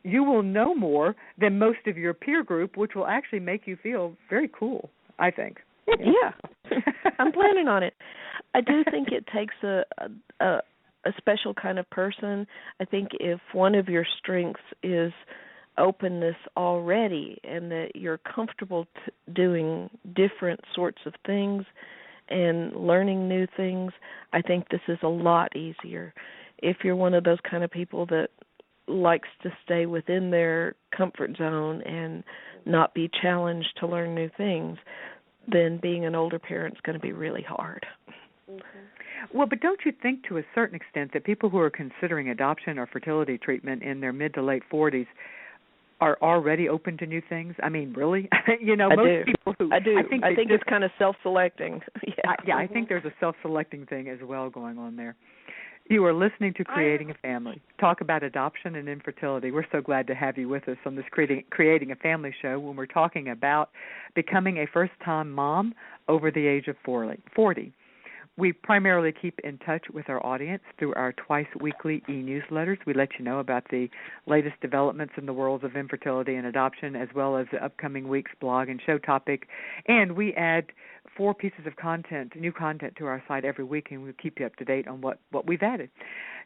you will know more than most of your peer group, which will actually make you feel very cool, I think. Yeah. I'm planning on it. I do think it takes a special kind of person. I think if one of your strengths is openness already and that you're comfortable doing different sorts of things and learning new things, I think this is a lot easier. If you're one of those kind of people that likes to stay within their comfort zone and not be challenged to learn new things, then being an older parent is going to be really hard. Well, but don't you think to a certain extent that people who are considering adoption or fertility treatment in their mid to late 40s are already open to new things? I mean, really? Most people who... I do. I think it's kind of self-selecting. I think there's a self-selecting thing as well going on there. You are listening to Creating a Family. Talk about adoption and infertility. We're so glad to have you with us on this Creating a Family show when we're talking about becoming a first-time mom over the age of 40. We primarily keep in touch with our audience through our twice-weekly e-newsletters. We let you know about the latest developments in the worlds of infertility and adoption, as well as the upcoming week's blog and show topic. And we add 4 pieces of content, new content to our site every week, and we'll keep you up to date on what we've added,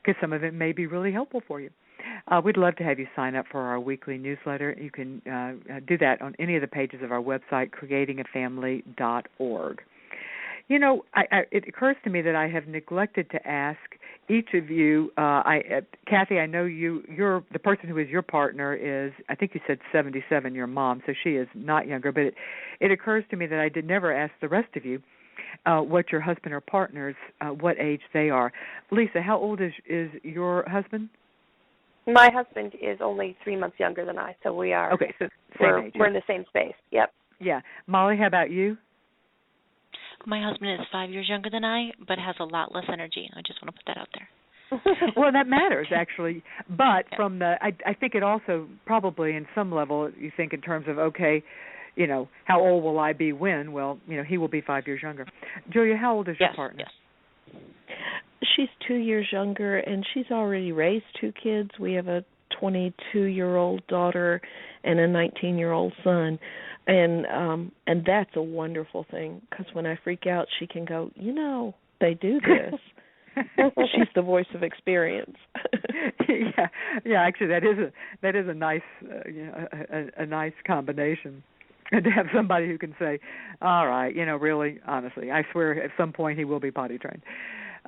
because some of it may be really helpful for you. We'd love to have you sign up for our weekly newsletter. You can do that on any of the pages of our website, creatingafamily.org. You know, it occurs to me that I have neglected to ask each of you. Kathy, I know you're the person who is your partner is, I think you said 77, your mom, so she is not younger. But it occurs to me that I did never ask the rest of you what your husband or partners, what age they are. Lisa, how old is your husband? My husband is only 3 months younger than I, so we are. Okay, so same age. We're in the same space. Yep. Yeah, Molly, how about you? My husband is 5 years younger than I, but has a lot less energy. I just want to put that out there. Well, that matters, actually. But from I think it also probably in some level you think in terms of, okay, you know, how old will I be when? Well, you know, he will be 5 years younger. Julia, how old is your partner? Yes. She's 2 years younger, and she's already raised 2 kids. We have a 22-year-old daughter and a 19-year-old son. And that's a wonderful thing, because when I freak out, she can go, you know, they do this. She's the voice of experience. yeah. Actually, that is a nice a nice combination, and to have somebody who can say, all right, you know, really, honestly, I swear, at some point he will be potty trained.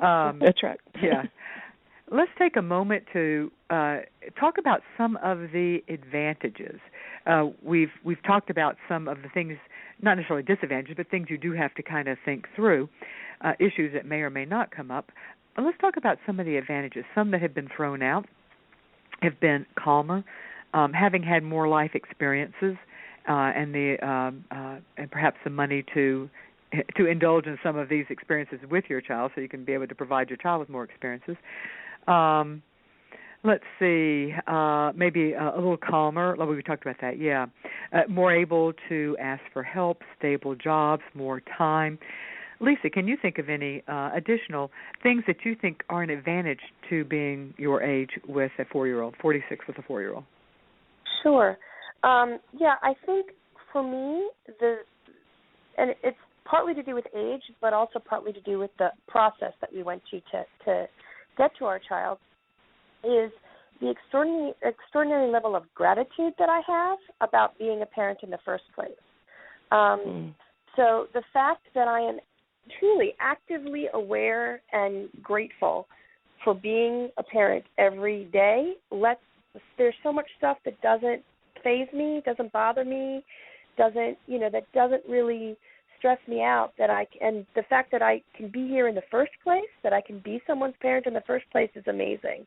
That's right. Yeah. Let's take a moment to talk about some of the advantages. We've talked about some of the things, not necessarily disadvantages, but things you do have to kind of think through, issues that may or may not come up. But let's talk about some of the advantages. Some that have been thrown out have been calmer, having had more life experiences, and perhaps the money to indulge in some of these experiences with your child, so you can be able to provide your child with more experiences. Let's see, maybe a little calmer. We talked about that, yeah. More able to ask for help, stable jobs, more time. Lisa, can you think of any additional things that you think are an advantage to being your age with a 4-year-old, 46 with a 4-year-old? Sure. Yeah, I think for me, and it's partly to do with age, but also partly to do with the process that we went to get to our child, is the extraordinary level of gratitude that I have about being a parent in the first place. So the fact that I am truly actively aware and grateful for being a parent every day, there's so much stuff that doesn't faze me, doesn't bother me, that doesn't really stress me out, and the fact that I can be here in the first place, that I can be someone's parent in the first place, is amazing.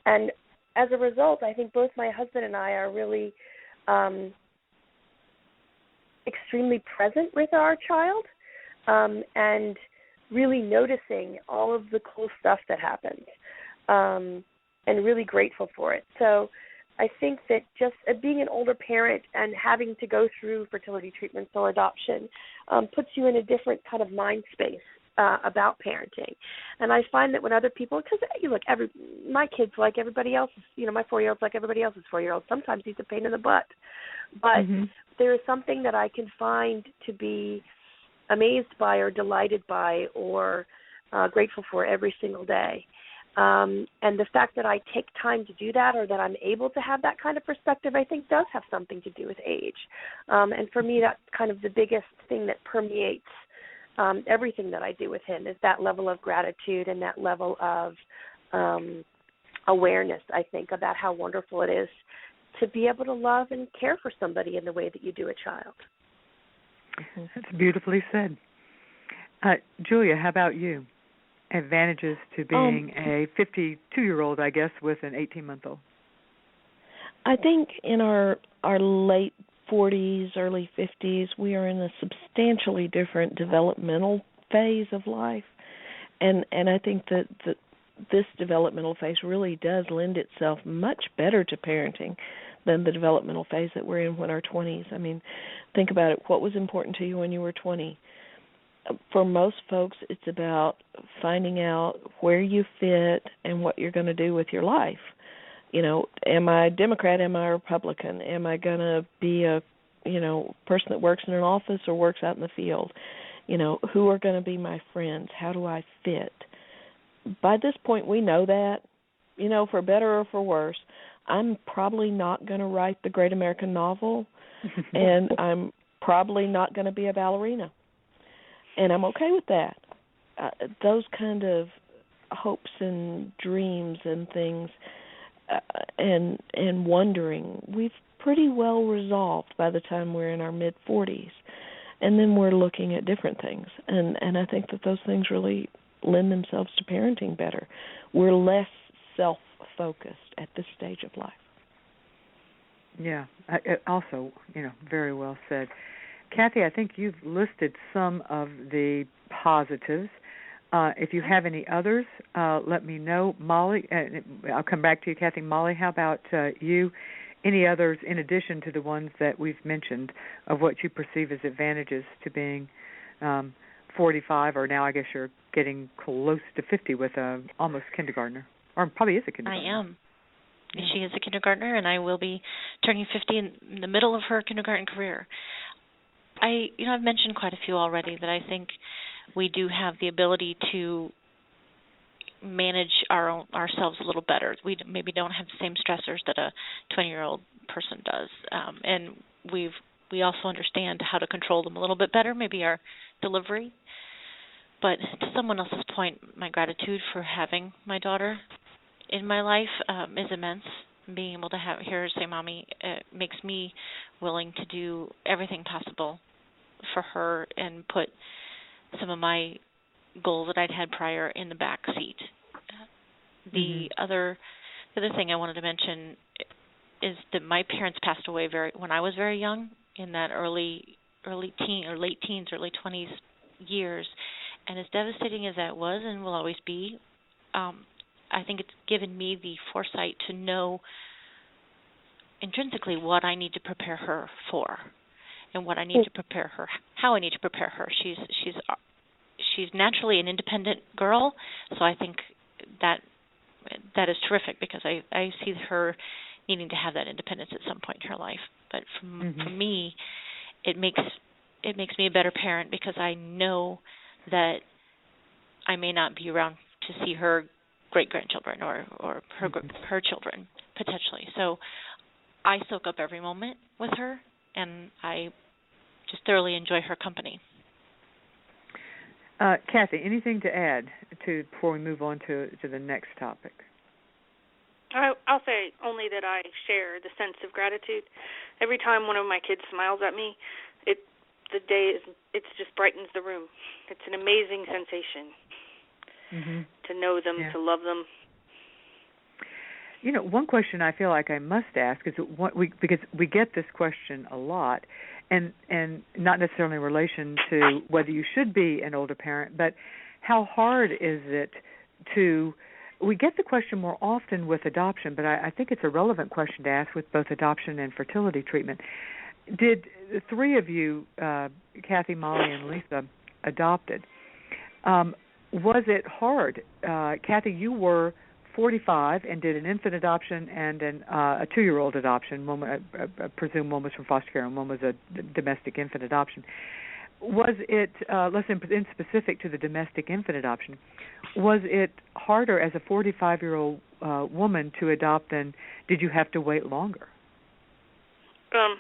And as a result, I think both my husband and I are really extremely present with our child, and really noticing all of the cool stuff that happens, and really grateful for it. So I think that just being an older parent and having to go through fertility treatments or adoption puts you in a different kind of mind space about parenting. And I find that when other people, because look, my kid's like everybody else's, my 4-year-old's like everybody else's 4-year-old. Sometimes he's a pain in the butt. But there is something that I can find to be amazed by or delighted by or grateful for every single day. And the fact that I take time to do that, or that I'm able to have that kind of perspective, I think does have something to do with age. And for me, that's kind of the biggest thing that permeates everything that I do with him, is that level of gratitude and that level of awareness, I think, about how wonderful it is to be able to love and care for somebody in the way that you do a child. That's beautifully said. Julia, how about you? Advantages to being a 52-year-old, I guess, with an 18-month-old. I think in our late 40s, early 50s, we are in a substantially different developmental phase of life, and I think that this developmental phase really does lend itself much better to parenting than the developmental phase that we're in when our 20s. I mean, think about it. What was important to you when you were 20? For most folks, it's about finding out where you fit and what you're going to do with your life. You know, am I a Democrat? Am I a Republican? Am I going to be a, person that works in an office or works out in the field? You know, who are going to be my friends? How do I fit? By this point, we know that, for better or for worse. I'm probably not going to write the great American novel, and I'm probably not going to be a ballerina. And I'm okay with that. Those kind of hopes and dreams and things and wondering, we've pretty well resolved by the time we're in our mid-40s. And then we're looking at different things. And I think that those things really lend themselves to parenting better. We're less self-focused at this stage of life. Yeah. Also, very well said. Kathy, I think you've listed some of the positives. If you have any others, let me know. Molly, I'll come back to you, Kathy. Molly, how about you? Any others in addition to the ones that we've mentioned of what you perceive as advantages to being 45, or now I guess you're getting close to 50 with almost kindergartner, or probably is a kindergartner. I am. She is a kindergartner, and I will be turning 50 in the middle of her kindergarten career. I've mentioned quite a few already that I think we do have the ability to manage ourselves a little better. We maybe don't have the same stressors that a 20-year-old person does, and we also understand how to control them a little bit better, maybe our delivery. But to someone else's point, my gratitude for having my daughter in my life is immense. Being able to hear her say, "Mommy," makes me willing to do everything possible for her and put some of my goals that I'd had prior in the back seat. The other thing I wanted to mention is that my parents passed away when I was very young, in that early teen or late teens, early 20s years, and as devastating as that was and will always be, I think it's given me the foresight to know intrinsically what I need to prepare her for, and what I need to prepare her, how I need to prepare her. She's naturally an independent girl, so I think that is terrific, because I see her needing to have that independence at some point in her life. But for me, it makes me a better parent, because I know that I may not be around to see her great-grandchildren or her children, potentially. So I soak up every moment with her, and I just thoroughly enjoy her company. Kathy, anything to add before we move on to the next topic? I'll say only that I share the sense of gratitude. Every time one of my kids smiles at me, it just brightens the room. It's an amazing sensation to know them, to love them. One question I feel like I must ask is because we get this question a lot, and not necessarily in relation to whether you should be an older parent, but how hard is it to? We get the question more often with adoption, but I think it's a relevant question to ask with both adoption and fertility treatment. Did the three of you, Kathy, Molly, and Lisa, adopted? Was it hard? Kathy, you were 45 and did an infant adoption and a 2-year-old adoption. One, I presume one was from foster care and one was a domestic infant adoption. Was it, in specific to the domestic infant adoption, was it harder as a 45-year-old woman to adopt than did you have to wait longer? Well,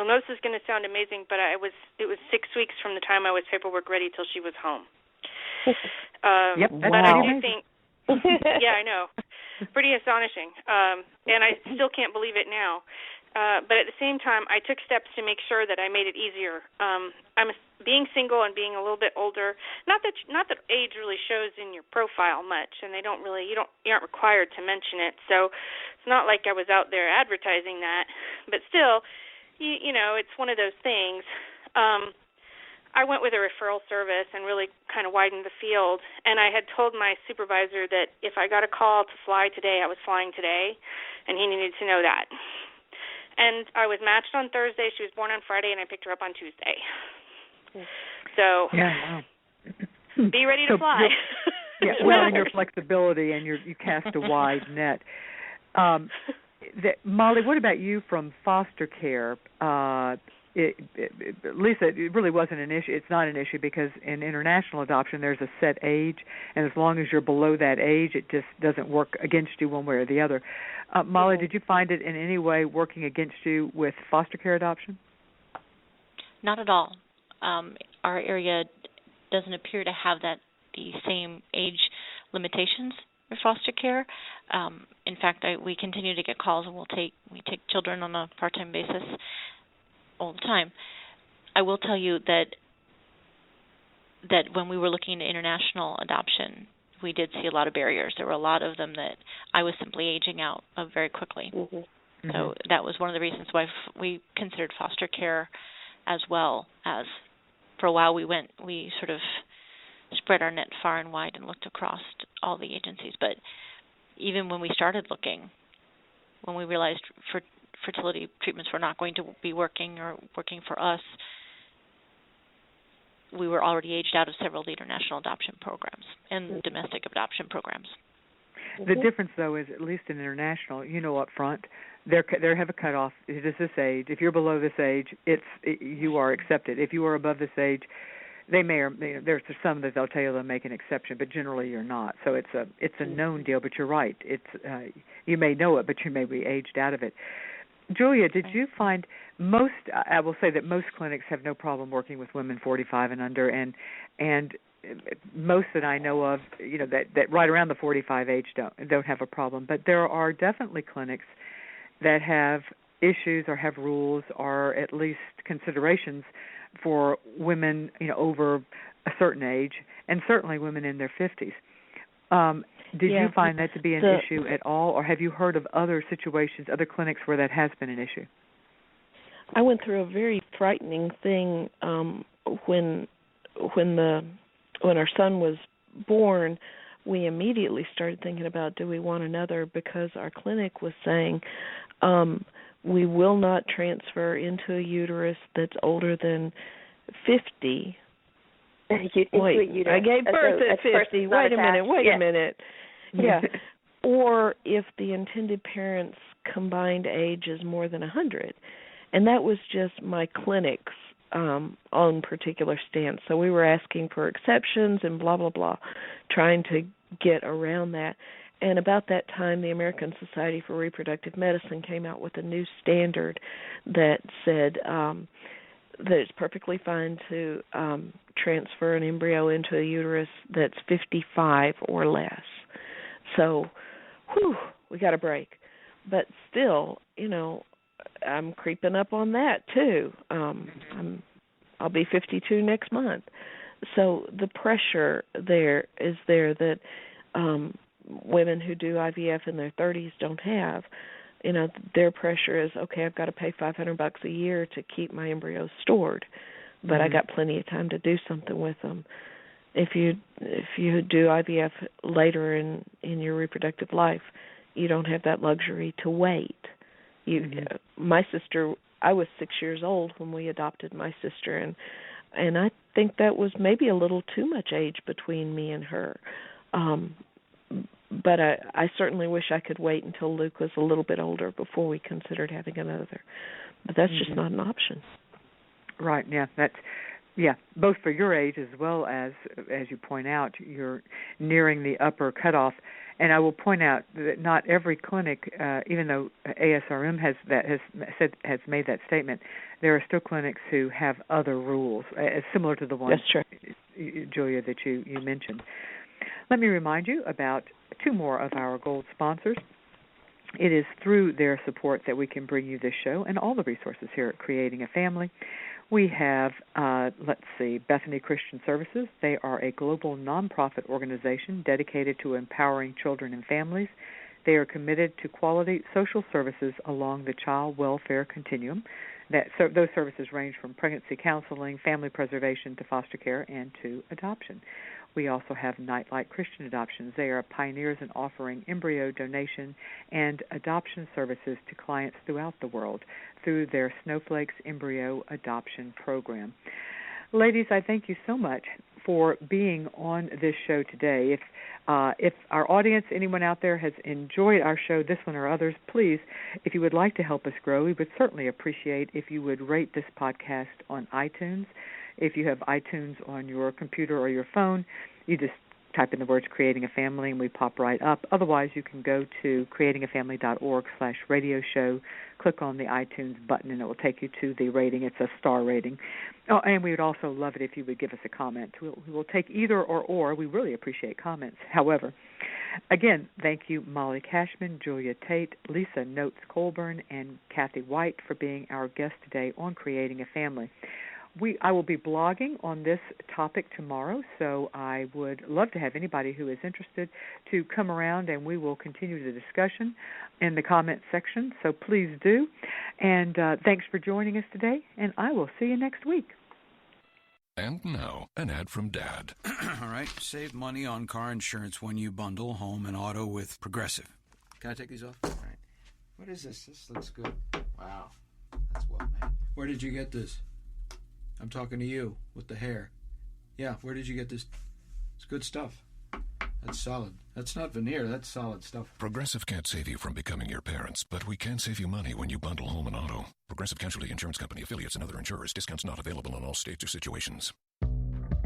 this is going to sound amazing, but it was 6 weeks from the time I was paperwork ready till she was home. Yep, but I do think, yeah, I know, pretty astonishing, and I still can't believe it now. But at the same time, I took steps to make sure that I made it easier. Being single and being a little bit older. Not that age really shows in your profile much, and you aren't required to mention it. So it's not like I was out there advertising that. But still, it's one of those things. I went with a referral service and really kind of widened the field. And I had told my supervisor that if I got a call to fly today, I was flying today, and he needed to know that. And I was matched on Thursday. She was born on Friday, and I picked her up on Tuesday. So wow. be ready to fly. Well, and your flexibility and you cast a wide net. Molly, what about you from foster care? Lisa, it really wasn't an issue. It's not an issue because in international adoption there's a set age, and as long as you're below that age, it just doesn't work against you one way or the other. Molly, did you find it in any way working against you with foster care adoption? Not at all. Our area doesn't appear to have the same age limitations for foster care. In fact, we continue to get calls, and we take children on a part-time basis all the time. I will tell you that when we were looking into international adoption, we did see a lot of barriers. There were a lot of them that I was simply aging out of very quickly. Mm-hmm. So that was one of the reasons why we considered foster care as well as, for a while we sort of spread our net far and wide and looked across all the agencies. But even when we started looking, when we realized fertility treatments were not going to be working or working for us, we were already aged out of several of the international adoption programs and domestic adoption programs. The difference, though, is at least in international, up front, they have a cutoff. It is this age. If you're below this age, you are accepted. If you are above this age, they may or there's some that they'll tell you they'll make an exception, but generally you're not. So it's a known deal. But you're right. It's you may know it, but you may be aged out of it. Julia, did you find I will say that most clinics have no problem working with women 45 and under, and most that I know of, that right around the 45 age don't have a problem. But there are definitely clinics that have issues or have rules or at least considerations for women, over a certain age, and certainly women in their 50s. Did you find that to be an issue at all, or have you heard of other situations, other clinics where that has been an issue? I went through a very frightening thing when our son was born. We immediately started thinking about, do we want another, because our clinic was saying we will not transfer into a uterus that's older than 50. Wait, I gave birth at 50. Wait a minute. Yeah. Or if the intended parent's combined age is more than 100. And that was just my clinic's own particular stance. So we were asking for exceptions and blah, blah, blah, trying to get around that. And about that time, the American Society for Reproductive Medicine came out with a new standard that said that it's perfectly fine to transfer an embryo into a uterus that's 55 or less. So, we got a break. But still, I'm creeping up on that too. I'll be 52 next month. So the pressure there is that women who do IVF in their 30s don't have. Their pressure is, okay, I've got to pay $500 a year to keep my embryos stored, but I got plenty of time to do something with them. If you do IVF later in your reproductive life, you don't have that luxury to wait. My sister, I was 6 years old when we adopted my sister, and I think that was maybe a little too much age between me and her. But I certainly wish I could wait until Luke was a little bit older before we considered having another. But that's just not an option. Right, yeah, both for your age as well as you point out, you're nearing the upper cutoff. And I will point out that not every clinic, even though ASRM has made that statement, there are still clinics who have other rules, similar to the one, Julia, that you mentioned. Let me remind you about two more of our gold sponsors. It is through their support that we can bring you this show and all the resources here at Creating a Family. We have, Bethany Christian Services. They are a global nonprofit organization dedicated to empowering children and families. They are committed to quality social services along the child welfare continuum. Those services range from pregnancy counseling, family preservation, to foster care, and to adoption. We also have Nightlight Christian Adoptions. They are pioneers in offering embryo donation and adoption services to clients throughout the world through their Snowflakes Embryo Adoption Program. Ladies, I thank you so much for being on this show today. If our audience, anyone out there, has enjoyed our show, this one or others, please, if you would like to help us grow, we would certainly appreciate if you would rate this podcast on iTunes. If you have iTunes on your computer or your phone, you just type in the words Creating a Family and we pop right up. Otherwise, you can go to creatingafamily.org/radio show, click on the iTunes button, and it will take you to the rating. It's a star rating. Oh, and we would also love it if you would give us a comment. We will take either or. We really appreciate comments. However, again, thank you, Molly Cashman, Julia Tate, Lisa Notes Colburn, and Kathy White for being our guests today on Creating a Family. I will be blogging on this topic tomorrow, so I would love to have anybody who is interested to come around, and we will continue the discussion in the comment section, so please do. And thanks for joining us today, and I will see you next week. And now, an ad from Dad. All right, save money on car insurance when you bundle home and auto with Progressive. Can I take these off? All right. What is this? This looks good. Wow, that's well made. Where did you get this? I'm talking to you with the hair. Yeah, where did you get this? It's good stuff. That's solid. That's not veneer. That's solid stuff. Progressive can't save you from becoming your parents, but we can save you money when you bundle home and auto. Progressive Casualty Insurance Company, affiliates, and other insurers. Discounts not available in all states or situations.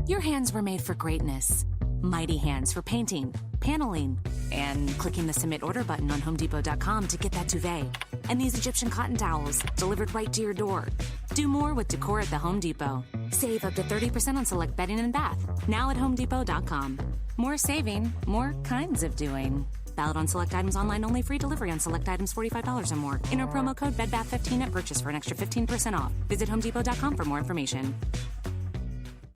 Your hands were made for greatness. Mighty hands for painting, paneling, and clicking the submit order button on HomeDepot.com to get that duvet. And these Egyptian cotton towels delivered right to your door. Do more with decor at the Home Depot. Save up to 30% on select bedding and bath. Now at HomeDepot.com. More saving, more kinds of doing. Valid on select items online only. Free delivery on select items $45 or more. Enter promo code BEDBATH15 at purchase for an extra 15% off. Visit HomeDepot.com for more information.